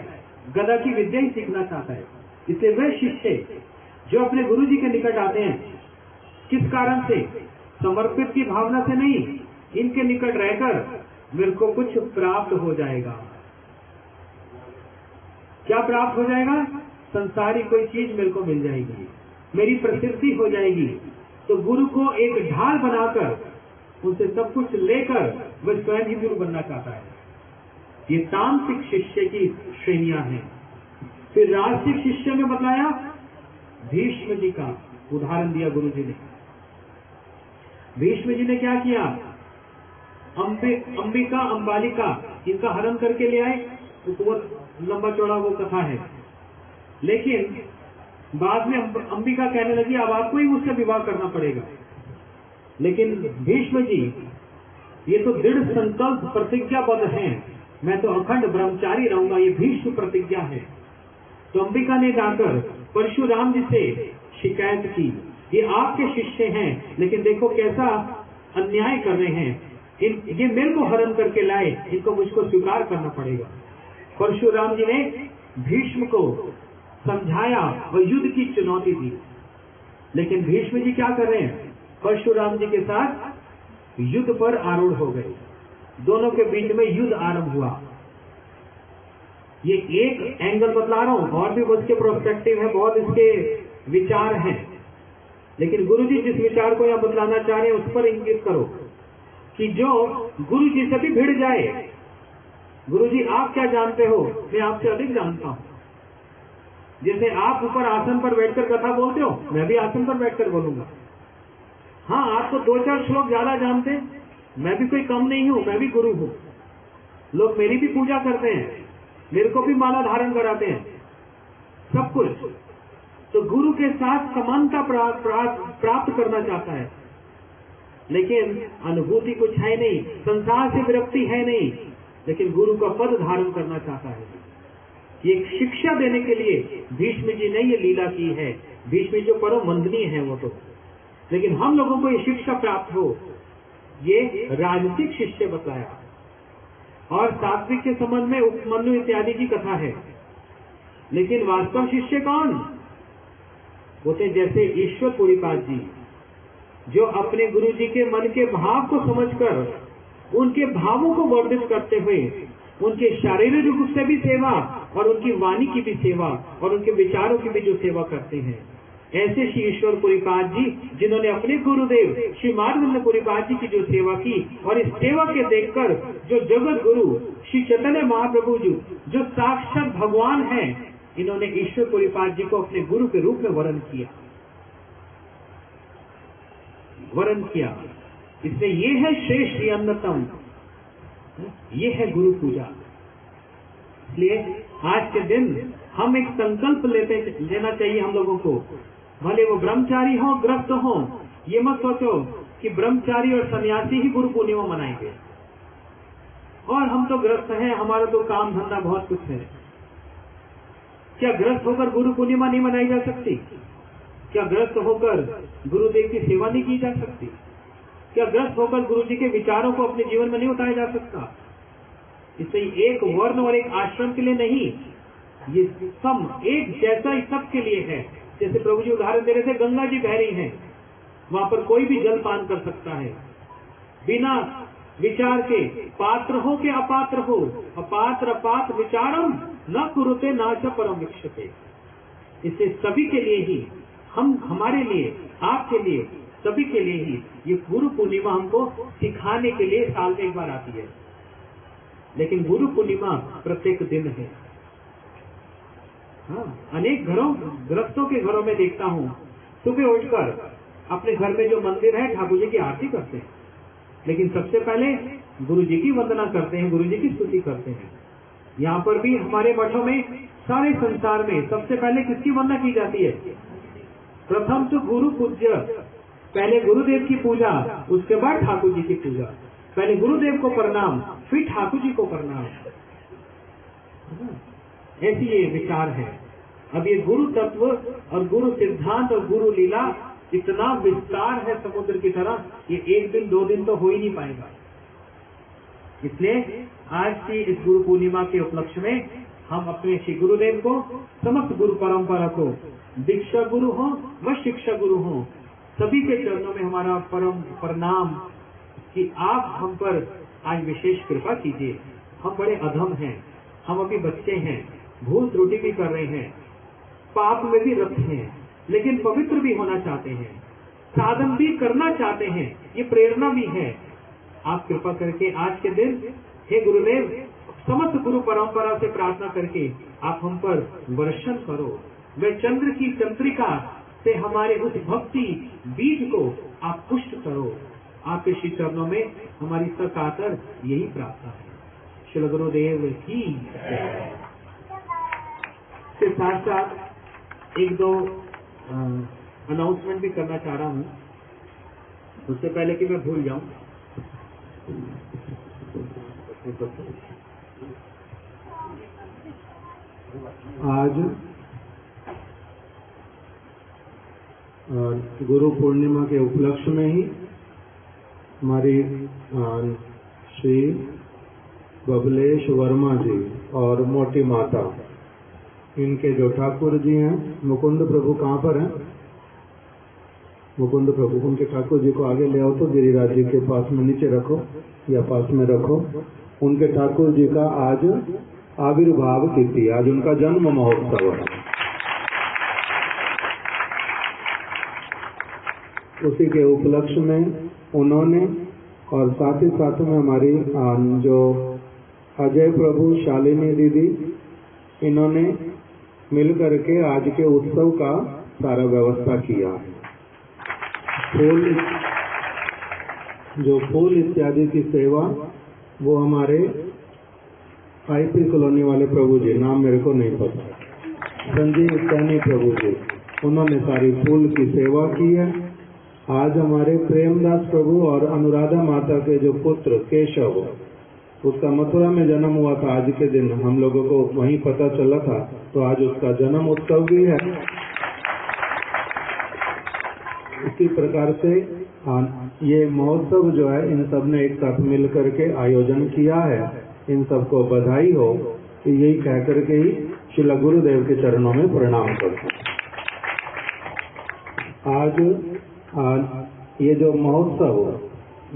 गदा की विद्या ही सीखना चाहता है। इसलिए वे शिष्य जो अपने गुरु जी के निकट आते हैं किस कारण से, समर्पित की भावना से नहीं, इनके निकट रहकर मेरे को कुछ प्राप्त हो जाएगा। क्या प्राप्त हो जाएगा, संसारी कोई चीज मेरे को मिल जाएगी, मेरी प्रसिद्धि हो जाएगी। तो गुरु को एक ढाल बनाकर उनसे सब कुछ लेकर वह स्वयं ही गुरु बनना चाहता है। ये तामसिक शिष्य की श्रेणियां हैं। फिर राजसिक शिष्य में बताया, भीष्म जी का उदाहरण दिया गुरु जी ने। भीष्म जी ने क्या किया, अंबिका अंबालिका इनका हरण करके ले आए, तो बहुत लंबा चौड़ा वो कथा है। लेकिन बाद में अंबिका कहने लगी अब आपको ही मुझसे विवाह करना पड़ेगा। लेकिन भीष्म जी ये तो दृढ़ संकल्प प्रतिज्ञाबद्ध हैं, मैं तो अखंड ब्रह्मचारी रहूंगा, ये भीष्म प्रतिज्ञा है। तो अंबिका ने जाकर परशुराम जी से शिकायत की, ये आपके शिष्य हैं लेकिन देखो कैसा अन्याय कर रहे हैं, ये मेरे को हरण करके लाए, इनको मुझको स्वीकार करना पड़ेगा। परशुराम जी ने भीष्म को समझाया और युद्ध की चुनौती दी। लेकिन भीष्म जी क्या कर रहे हैं, परशुराम जी के साथ युद्ध पर आरूढ़ हो गए, दोनों के बीच में युद्ध आरंभ हुआ। ये एक एंगल बतला रहा हूं, और भी उसके प्रोस्पेक्टिव है, बहुत इसके विचार हैं, लेकिन गुरुजी जिस विचार को यहां बतलाना चाह रहे हैं उस पर इंगित करो कि जो गुरु जी से भी भिड़ जाए, गुरुजी आप क्या जानते हो, मैं आपसे अधिक जानता हूं। जैसे आप ऊपर आसन पर बैठकर कथा बोलते हो, मैं भी आसन पर बैठकर बोलूंगा। हाँ, आप तो 2-4 श्लोक ज्यादा जानते हैं, मैं भी कोई कम नहीं हूं, मैं भी गुरु हूं। लोग मेरी भी पूजा करते हैं, मेरे को भी माला धारण कराते हैं, सब कुछ। तो गुरु के साथ समानता प्राप्त करना चाहता है, लेकिन अनुभूति कुछ है नहीं, संसार से विरक्ति है नहीं, लेकिन गुरु का पद धारण करना चाहता है। ये शिक्षा देने के लिए भीष्म जी ने ये लीला की है। भीष्म जो परम वंदनीय है वो तो, लेकिन हम लोगों को ये शिक्षा प्राप्त हो, ये राजसिक शिष्य बताया। और सात्विक के संबंध में उपमन्यु इत्यादि की कथा है, लेकिन वास्तव शिष्य कौन होते, जैसे ईश्वर पुरीपाद जी, जो अपने गुरु जी के मन के भाव को समझकर उनके भावों को वर्धित करते हुए उनके शारीरिक रूप से भी सेवा और उनकी वाणी की भी सेवा और उनके विचारों की भी जो सेवा करते हैं, ऐसे श्री ईश्वर पुरीपाद जी जिन्होंने अपने गुरुदेव श्री माधवेंद्र पुरीपाद जी की जो सेवा की, और इस सेवा के देखकर जो जगत गुरु श्री चैतन्य महाप्रभु जी जो साक्षात भगवान हैं, इन्होंने ईश्वर पुरीपाद जी को अपने गुरु के रूप में वरण किया। इसलिए ये है श्रेष्ठ अन्नतम, ये है गुरु पूजा। इसलिए आज के दिन हम एक संकल्प लेना चाहिए हम लोगों को, भले वो ब्रह्मचारी हो ग्रस्त हो, ये मत सोचो कि ब्रह्मचारी और सन्यासी ही गुरु पूर्णिमा मनाएंगे और हम तो ग्रस्त हैं, हमारा तो काम धंधा बहुत कुछ है। क्या ग्रस्त होकर गुरु पूर्णिमा नहीं मनाई जा सकती? क्या ग्रस्त होकर गुरुदेव की सेवा नहीं की जा सकती? क्या ग्रस्त होकर गुरु जी के विचारों को अपने जीवन में नहीं उतारा जा सकता? इसलिए एक वर्ण और एक आश्रम के लिए नहीं, ये सब एक जैसा ही सबके लिए है। जैसे प्रभु जी उदाहरण दे रहे थे, गंगा जी बह रही हैं, वहां पर कोई भी जल पान कर सकता है बिना विचार के, पात्र हो के अपात्र हो, अपात्र अपात्र विचारम न कुरुते न च परम विक्षते। इससे सभी के लिए ही, हमारे लिए, आपके लिए, सभी के लिए ही ये गुरु पूर्णिमा हमको सिखाने के लिए साल में एक बार आती है। लेकिन गुरु पूर्णिमा प्रत्येक दिन है। हाँ, अनेक गृहस्थों के घरों में देखता हूँ, सुबह उठकर अपने घर में जो मंदिर है ठाकुर जी की आरती करते हैं, लेकिन सबसे पहले गुरु जी की वंदना करते हैं, गुरु जी की स्तुति करते हैं। यहाँ पर भी हमारे मठों में, सारे संसार में सबसे पहले किसकी वंदना की जाती है? प्रथम तो गुरु पूज्य, पहले गुरुदेव की पूजा, उसके बाद ठाकुर जी की पूजा। पहले गुरुदेव को प्रणाम, फिर ठाकुर जी को प्रणाम। ऐसी ये विचार है। अब ये गुरु तत्व और गुरु सिद्धांत और गुरु लीला इतना विस्तार है समुद्र की तरह, ये 1 दिन 2 दिन तो हो ही नहीं पाएगा। इसलिए आज की इस गुरु पूर्णिमा के उपलक्ष्य में हम अपने श्री गुरुदेव को, समस्त गुरु परंपरा को, दीक्षा गुरु हो व शिक्षा गुरु हो, सभी के चरणों में हमारा परम प्रणाम कि आप हम पर आज विशेष कृपा कीजिए। हम बड़े अधम हैं, हम अभी बच्चे हैं, भूल त्रुटि भी कर रहे हैं, पाप में भी रत हैं, लेकिन पवित्र भी होना चाहते हैं, साधन भी करना चाहते हैं, ये प्रेरणा भी है। आप कृपा करके आज के दिन, हे गुरुदेव, समस्त गुरु परंपरा से प्रार्थना करके आप हम पर वर्षण करो। वे चंद्र की चंद्रिका से हमारे उस भक्ति बीज को आप पुष्ट करो, आपके श्री चरणों में हमारी सकातर यही प्रार्थना है। श्री गुरुदेव की के साथ साथ एक दो अनाउंसमेंट भी करना चाह रहा हूं, उससे पहले कि मैं भूल जाऊं। आज गुरु पूर्णिमा के उपलक्ष्य में ही हमारी श्री बबलेश वर्मा जी और मोटी माता, इनके जो ठाकुर जी हैं, मुकुंद प्रभु कहाँ पर हैं? मुकुंद प्रभु, उनके ठाकुर जी को आगे ले आओ तो गिरिराज जी के पास में नीचे रखो या पास में रखो। उनके ठाकुर जी का आज आविर्भाव तिथि, आज उनका जन्म महोत्सव है। उसी के उपलक्ष्य में उन्होंने और साथ ही साथ में हमारी जो अजय प्रभु, शालिनी दीदी, इन्होंने मिलकर के आज के उत्सव का सारा व्यवस्था किया है। फूल इत्यादि की सेवा वो हमारे आईपी कॉलोनी वाले प्रभु जी, नाम मेरे को नहीं पता, संजीव सैनी प्रभु जी, उन्होंने सारी फूल की सेवा की है। आज हमारे प्रेमदास प्रभु और अनुराधा माता के जो पुत्र केशव, उसका मथुरा में जन्म हुआ था आज के दिन, हम लोगों को वहीं पता चला था, तो आज उसका जन्म उत्सव भी है। इसी प्रकार से ये महोत्सव जो है, इन सब ने एक साथ मिल करके आयोजन किया है। इन सबको बधाई हो, तो यही कह करके ही श्रील गुरुदेव के चरणों में प्रणाम करते हैं। आज ये जो महोत्सव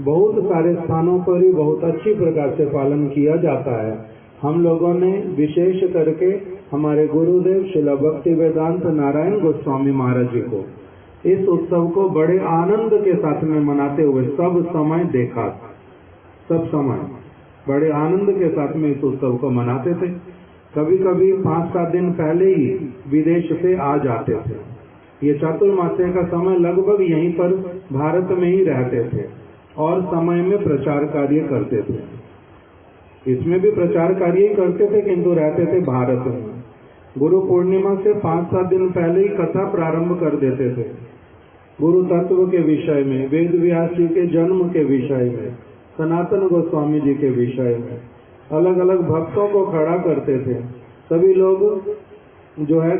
बहुत सारे स्थानों पर ही बहुत अच्छी प्रकार से पालन किया जाता है। हम लोगों ने विशेष करके हमारे गुरुदेव श्रील भक्ति वेदांत नारायण गोस्वामी महाराज जी को इस उत्सव को बड़े आनंद के साथ में मनाते हुए सब समय देखा, सब समय बड़े आनंद के साथ में इस उत्सव को मनाते थे। कभी कभी 5-7 दिन पहले ही विदेश से आ जाते थे। ये चातुर्मास्य का समय लगभग यहीं पर भारत में ही रहते थे और समय में प्रचार कार्य करते थे। इसमें भी प्रचार कार्य ही करते थे, किंतु रहते थे भारत में। गुरु पूर्णिमा से 5-7 दिन पहले ही कथा प्रारंभ कर देते थे, गुरु तत्व के विषय में, वेद व्यास जी के जन्म के विषय में, सनातन गोस्वामी जी के विषय में, अलग अलग भक्तों को खड़ा करते थे। सभी लोग जो है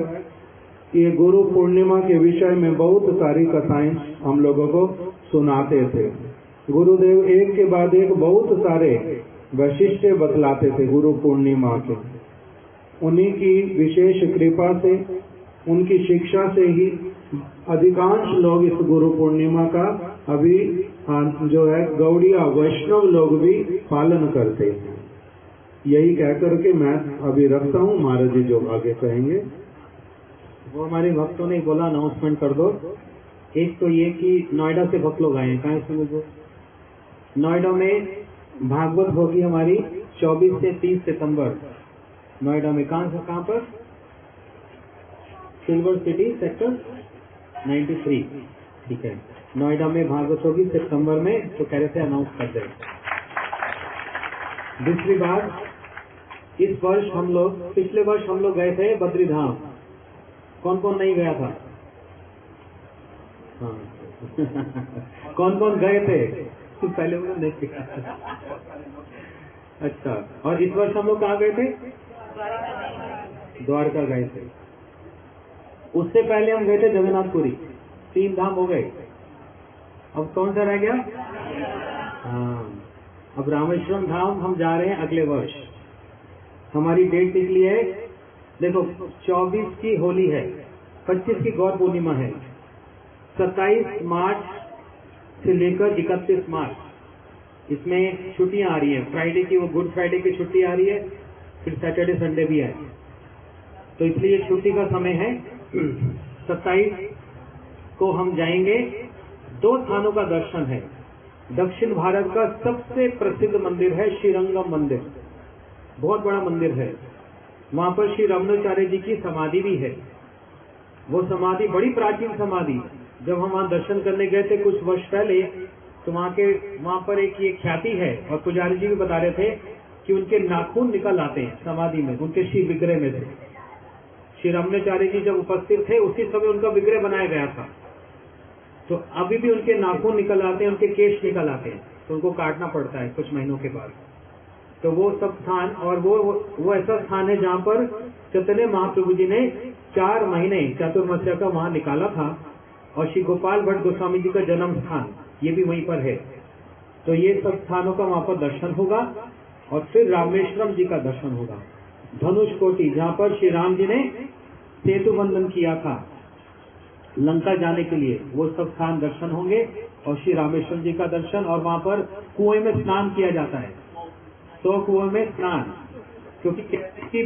ये गुरु पूर्णिमा के विषय में बहुत सारी कथाएं हम लोगों को सुनाते थे। गुरुदेव एक के बाद एक बहुत सारे वैशिष्ट बतलाते थे गुरु पूर्णिमा के। उन्हीं की विशेष कृपा से, उनकी शिक्षा से ही अधिकांश लोग इस गुरु पूर्णिमा का अभी जो है गौड़िया वैष्णव लोग भी पालन करते हैं। यही कहकर के मैं अभी रखता हूँ, महाराज जी जो आगे कहेंगे वो हमारे भक्तों ने बोला, अनाउंसमेंट कर दो। एक तो ये कि नोएडा से भक्त लोग आए हैं, कहाँ से मुझे नोएडा में भागवत होगी हमारी 24 से 30 सितंबर नोएडा में। कहाँ पर? सिल्वर सिटी सेक्टर 93, ठीक है। नोएडा में भागवत होगी सितंबर में, तो कह रहे थे अनाउंस कर दे। दूसरी बात, इस वर्ष हम लोग, पिछले वर्ष हम लोग गए थे बद्रीधाम। कौन कौन नहीं गया था? हाँ कौन कौन गए थे? पहले वो नहीं गया। अच्छा, और इस वर्ष हम लोग कहाँ गए थे? द्वारका गए थे। उससे पहले हम गए थे जगन्नाथपुरी। 3 धाम हो गए। अब कौन सा रह गया? हाँ, अब रामेश्वरम धाम हम जा रहे हैं अगले वर्ष। हमारी डेट निकली है, देखो 24 की होली है, 25 की गौर पूर्णिमा है, 27 मार्च से लेकर 31 मार्च इसमें छुट्टियां आ रही है। फ्राइडे की, वो गुड फ्राइडे की छुट्टी आ रही है, फिर सैटरडे संडे भी है, तो इसलिए छुट्टी का समय है। 27 को हम जाएंगे। 2 स्थानों का दर्शन है। दक्षिण भारत का सबसे प्रसिद्ध मंदिर है श्रीरंगम मंदिर, बहुत बड़ा मंदिर है। वहां पर श्री रमणाचार्य जी की समाधि भी है। वो समाधि बड़ी प्राचीन समाधि। जब हम वहां दर्शन करने गए थे कुछ वर्ष पहले, तो वहां पर एक ये ख्याति है, और पुजारी जी भी बता रहे थे कि उनके नाखून निकल आते हैं समाधि में, उनके शिव विग्रह में से। श्री रमणाचार्य जी जब उपस्थित थे उसी समय उनका विग्रह बनाया गया था, तो अभी भी उनके नाखून निकल आते हैं, उनके केश निकल आते हैं, तो उनको काटना पड़ता है कुछ महीनों के बाद। तो वो सब स्थान, और वो ऐसा स्थान है जहाँ पर चैतन्य महाप्रभु जी ने 4 महीने चातुर्मास्या का वहां निकाला था, और श्री गोपाल भट्ट गोस्वामी जी का जन्म स्थान ये भी वहीं पर है। तो ये सब स्थानों का वहां पर दर्शन होगा, और फिर रामेश्वरम जी का दर्शन होगा, धनुष कोटि जहाँ पर श्री राम जी ने सेतु बंधन किया था लंका जाने के लिए, वो सब स्थान दर्शन होंगे, और श्री रामेश्वरम जी का दर्शन। और वहां पर कुएं में स्नान किया जाता है, 100 कुएं में स्नान, क्योंकि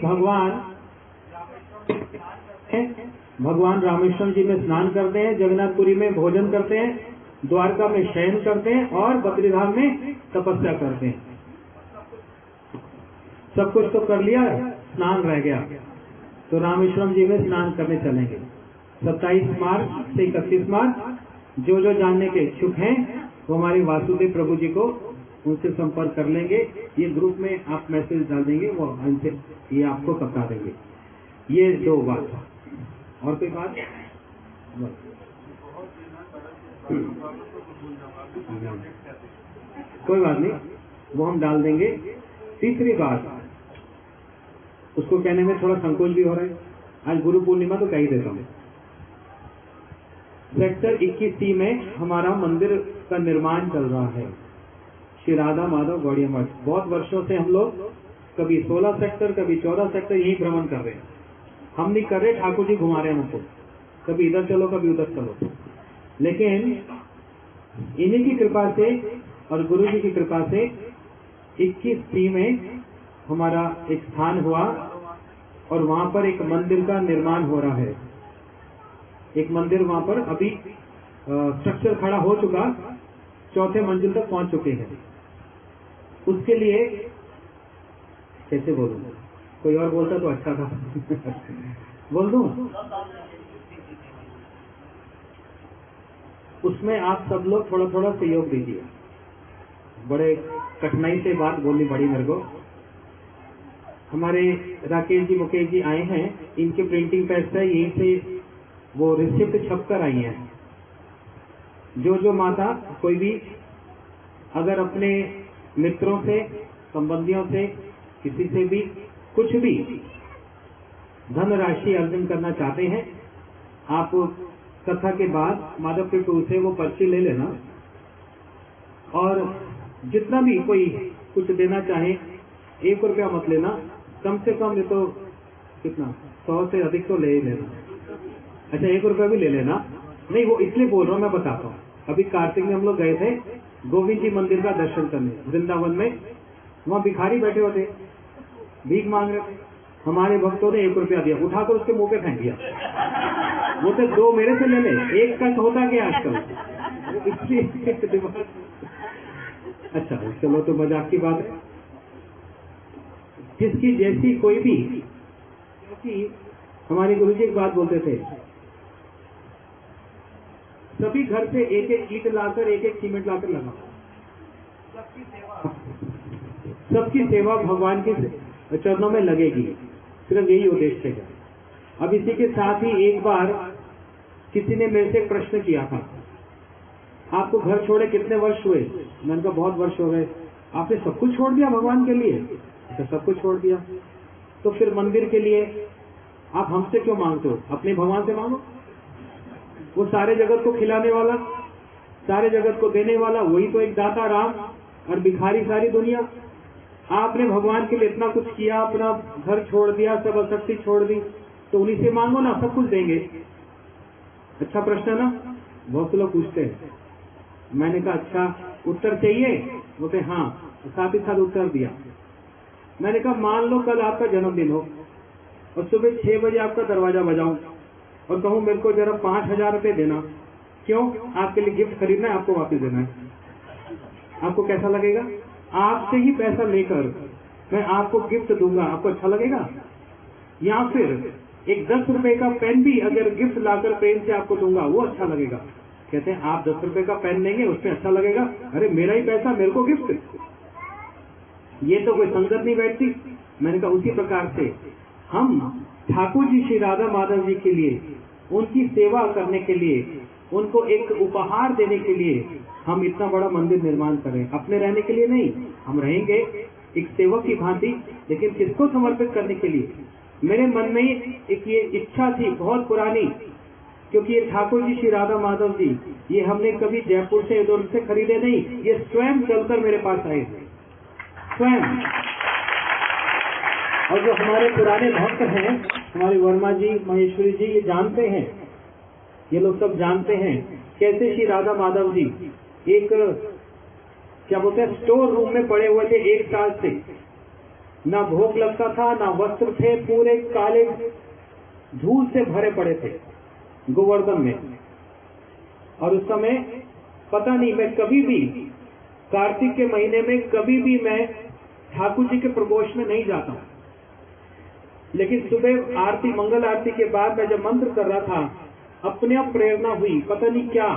भगवान रामेश्वरम जी में स्नान करते हैं, जगन्नाथपुरी में भोजन करते हैं, द्वारका में शयन करते हैं, और बद्रीधाम में तपस्या करते हैं। सब कुछ तो कर लिया, स्नान रह गया, तो रामेश्वरम जी में स्नान करने चलेंगे 27 मार्च से 31 मार्च। जो जानने के इच्छुक हैं वो हमारे वासुदेव प्रभु जी को उनसे संपर्क कर लेंगे। ये ग्रुप में आप मैसेज डाल देंगे, वो उनसे ये आपको बता देंगे। ये 2 बात। और कोई बात? कोई बात नहीं, वो हम डाल देंगे। तीसरी बात, उसको कहने में थोड़ा संकोच भी हो रहा है, आज गुरु पूर्णिमा तो कह ही देता हूँ। सेक्टर 21C में हमारा मंदिर का निर्माण चल रहा है, श्री राधा माधव गौड़िया मठ। बहुत वर्षों से हम लोग कभी 16 सेक्टर कभी 14 सेक्टर यही भ्रमण कर रहे हैं। हम नहीं कर रहे, ठाकुर जी घुमा रहे हैं हमको, कभी इधर चलो कभी उधर चलो। लेकिन इन्हीं की कृपा से और गुरु जी की कृपा से 21C में हमारा एक स्थान हुआ, और वहां पर एक मंदिर का निर्माण हो रहा है। एक मंदिर वहां पर अभी स्ट्रक्चर खड़ा हो चुका, 4थे मंजिल तक पहुंच चुके हैं। उसके लिए कैसे बोलूं, कोई और बोलता तो अच्छा था बोल दूं? उसमें आप सब लोग थोड़ा थोड़ा सहयोग दीजिए। बड़े कठिनाई से बात बोलनी पड़ी मेरे को। हमारे राकेश जी मुकेश जी आए हैं, इनके प्रिंटिंग प्रेस है, यहीं से वो रिसिप्ट छप कर आई हैं। जो माता कोई भी अगर अपने मित्रों से, संबंधियों से, किसी से भी कुछ भी धनराशि अर्जन करना चाहते हैं, आप कथा के बाद माधव के टूर से वो पर्ची ले लेना, और जितना भी कोई कुछ देना चाहे, 1 रुपया मत लेना, कम से कम ये तो कितना 100 से अधिक तो ले ही लेना। अच्छा 1 रुपया भी ले लेना, नहीं वो इसलिए बोल रहा हूँ, मैं बताता हूँ। अभी कार्तिक में हम लोग गए थे गोविंद जी मंदिर का दर्शन करने वृंदावन में, वहाँ भिखारी बैठे हुए थे, भीख मांग रहे थे। हमारे भक्तों ने 1 रुपया दिया, उठाकर उसके मुंह पे फेंक दिया। वो तो 2 मेरे से ले ले, 1 का होता क्या आजकल, इसलिए अच्छा चलो तो मजाक की बात है। जिसकी जैसी कोई भी, क्योंकि हमारे गुरु जी एक बात बोलते थे, सभी घर से 1-1 ईंट लाकर 1-1 सीमेंट लाकर लगा, सबकी सेवा भगवान के चरणों में लगेगी, सिर्फ यही उद्देश्य है। अब इसी के साथ ही एक बार किसी ने मेरे से एक प्रश्न किया था, आपको घर छोड़े कितने वर्ष हुए? मैंने कहा बहुत वर्ष हो गए। आपने सब कुछ छोड़ दिया भगवान के लिए? तो सब कुछ छोड़ दिया। तो फिर मंदिर के लिए आप हमसे क्यों मांगते हो? अपने भगवान से मांगो। वो सारे जगत को खिलाने वाला, सारे जगत को देने वाला, वही तो एक दाता राम, और भिखारी सारी दुनिया। आपने भगवान के लिए इतना कुछ किया, अपना घर छोड़ दिया, सब आसक्ति छोड़ दी, तो उन्हीं से मांगो ना, सब कुछ देंगे। अच्छा प्रश्न है ना, बहुत से लोग पूछते हैं। मैंने कहा अच्छा उत्तर चाहिए? बोलते हाँ, साथ ही साथ उत्तर दिया। मैंने कहा मान लो कल आपका जन्मदिन हो और सुबह 6 बजे आपका दरवाजा बजाऊं और कहूं मेरे को जरा 5,000 रुपए देना। क्यों? आपके लिए गिफ्ट खरीदना है, आपको वापस देना है। आपको कैसा लगेगा? आपसे ही पैसा लेकर मैं आपको गिफ्ट दूंगा, आपको अच्छा लगेगा? या फिर एक 10 रुपए का पेन भी अगर गिफ्ट लाकर पेन से आपको दूंगा, वो अच्छा लगेगा? कहते हैं आप 10 रुपए का पेन लेंगे, उसमें अच्छा लगेगा, अरे मेरा ही पैसा, मेरे को गिफ्ट, ये तो कोई संगत नहीं बैठती। मैंने कहा उसी प्रकार से हम ठाकुर जी श्री राधा माधव जी के लिए, उनकी सेवा करने के लिए, उनको एक उपहार देने के लिए हम इतना बड़ा मंदिर निर्माण करें। अपने रहने के लिए नहीं, हम रहेंगे एक सेवक की भांति, लेकिन किसको समर्पित करने के लिए। मेरे मन में एक ये इच्छा थी बहुत पुरानी, क्योंकि ये ठाकुर जी श्री राधा माधव जी, ये हमने कभी जयपुर से इधर से खरीदे नहीं, ये स्वयं चलकर मेरे पास आए थे, स्वयं। और जो हमारे पुराने भक्त हैं, हमारे वर्मा जी, महेश्वरी जी, ये जानते हैं, ये लोग सब जानते हैं कैसे श्री राधा माधव जी एक क्या बोलते हैं स्टोर रूम में पड़े हुए थे 1 साल से, ना भोग लगता था, ना वस्त्र थे, पूरे काले धूल से भरे पड़े थे गोवर्धन में। और उस समय पता नहीं, मैं कभी भी कार्तिक के महीने में कभी भी मैं ठाकुर जी के प्रकोष्ठ में नहीं जाता हूं, लेकिन सुबह आरती, मंगल आरती के बाद मैं जब मंत्र कर रहा था, अपने आप प्रेरणा हुई, पता नहीं क्या,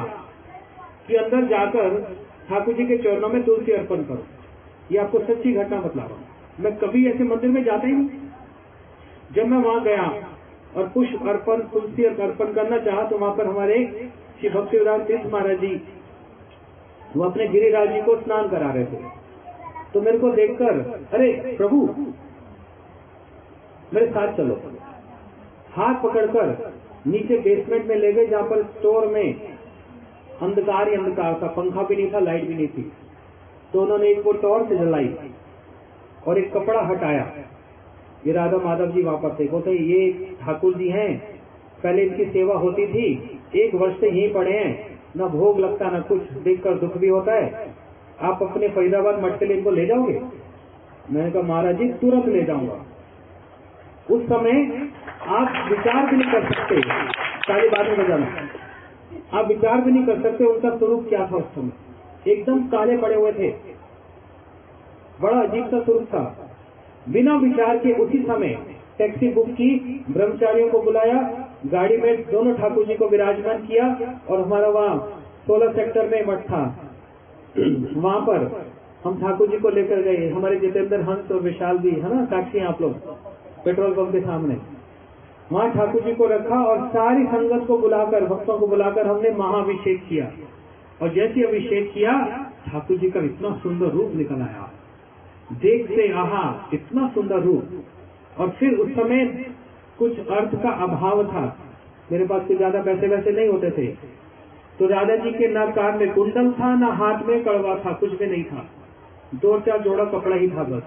कि अंदर जाकर ठाकुर जी के चरणों में तुलसी अर्पण करो। ये आपको सच्ची घटना बता रहा हूं, मैं कभी ऐसे मंदिर में जाता ही नहीं। जब मैं वहां गया और पुष्प अर्पण, तुलसी अर्पण करना चाहा, तो वहां पर हमारे श्री भक्तिवेदांत तीर्थ महाराज जी, वो अपने गिरिराज जी को स्नान करा रहे थे। तो मेरे को देखकर, अरे प्रभु मेरे साथ चलो, हाथ पकड़कर नीचे बेसमेंट में ले गए, जहां पर स्टोर में अंधकार ही अंधकार था, पंखा भी नहीं था, लाइट भी नहीं थी। तो उन्होंने एक वो टॉर्च जलाई और एक कपड़ा हटाया। ये राधा माधव जी वहां पर थे, बोलते ये ठाकुर जी हैं, पहले इनकी सेवा होती थी, 1 वर्ष से यहीं पड़े हैं, ना भोग लगता ना कुछ, देखकर दुख भी होता है, आप अपने फरीदाबाद मठ के लिए इनको ले जाओगे? मैंने कहा महाराज जी तुरंत ले जाऊंगा। उस समय आप विचार भी नहीं कर सकते, सारी बातें बजाना, आप विचार भी नहीं कर सकते उनका स्वरूप क्या था। उस समय एकदम काले पड़े हुए थे, बड़ा अजीब सा स्वरूप था। बिना विचार के उसी समय टैक्सी बुक की, ब्रह्मचारियों को बुलाया, गाड़ी में दोनों ठाकुर जी को विराजमान किया, और हमारा वहाँ 16 सेक्टर में मठ था, वहां पर हम ठाकुर जी को लेकर गए। हमारे जितेंद्र हंस और विशाल भी है ना, साक्षी आप लोग, पेट्रोल पंप के सामने वहां ठाकुर जी को रखा और सारी संगत को बुलाकर, भक्तों को बुलाकर हमने महाअभिषेक किया। और जैसे अभिषेक किया, ठाकुर जी का इतना सुंदर रूप निकल आया, देखते आहा इतना सुंदर रूप। और फिर उस समय कुछ अर्थ का अभाव था, मेरे पास कुछ ज्यादा पैसे वैसे नहीं होते थे, तो राधा जी के ना कान में कुंडल था, ना हाथ में कड़वा था, कुछ भी नहीं था, 2-4 जोड़ा कपड़ा ही था बस।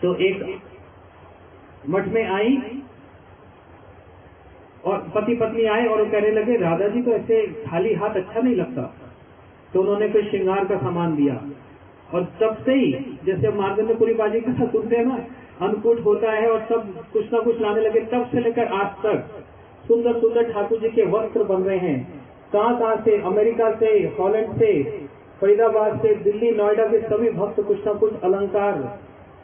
तो एक मठ में आई और पति पत्नी आए और वो कहने लगे राधा जी तो ऐसे खाली हाथ अच्छा नहीं लगता। तो उन्होंने फिर श्रृंगार का सामान दिया, और तब से ही जैसे मार्गंडेयपुरी बाजी का सुनते हैं ना, अन्नकूट होता है और सब कुछ ना कुछ लाने लगे, तब से लेकर आज तक सुंदर सुंदर ठाकुर जी के वस्त्र बन रहे हैं। कहाँ से, अमेरिका से, हॉलैंड से, फरीदाबाद से, दिल्ली, नोएडा के सभी भक्त कुछ ना कुछ अलंकार,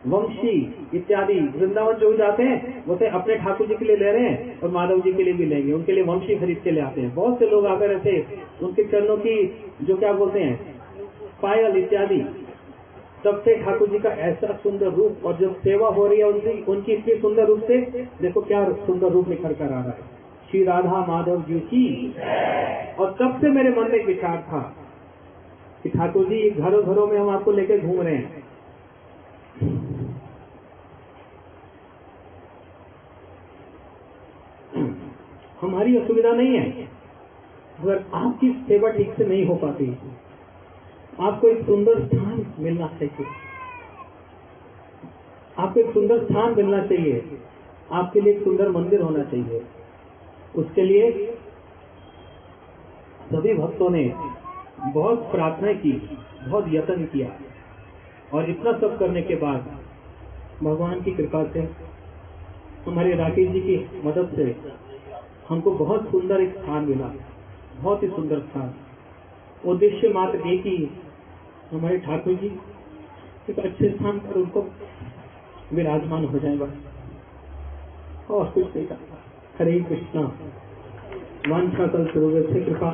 वंशी इत्यादि, वृंदावन जो जाते हैं वो अपने ठाकुर जी के लिए ले रहे हैं और माधव जी के लिए भी लेंगे, उनके लिए वंशी खरीद के ले आते हैं। बहुत से लोग आकर ऐसे उनके चरणों की जो क्या बोलते हैं पायल इत्यादि, तब से ठाकुर जी का ऐसा सुंदर रूप, और जब सेवा हो रही है उनकी इतनी सुंदर रूप से, देखो क्या सुंदर रूप निखर कर आ रहा है, श्री राधा माधव जी की। और तब से मेरे मन में एक विचार था कि ठाकुर जी घरों घरों में हम आपको लेकर घूम रहे हैं, हमारी असुविधा नहीं है, अगर आपकी सेवा ठीक से नहीं हो पाती, आपको एक सुंदर स्थान मिलना चाहिए, आपको एक सुंदर स्थान मिलना चाहिए, आपके लिए एक सुंदर मंदिर होना चाहिए। उसके लिए सभी भक्तों ने बहुत प्रार्थना की, बहुत यत्न किया, और इतना सब करने के बाद भगवान की कृपा से, हमारे राकेश जी की मदद से हमको बहुत सुंदर एक स्थान मिला, बहुत ही सुंदर स्थान। उद्देश्य मात्र एक ही, हमारे ठाकुर जी एक अच्छे स्थान पर उनको विराजमान हो जाए, बस और कुछ नहीं करता। हरे कृष्णा। वांछा कल्पतरुभ्यश्च कृपा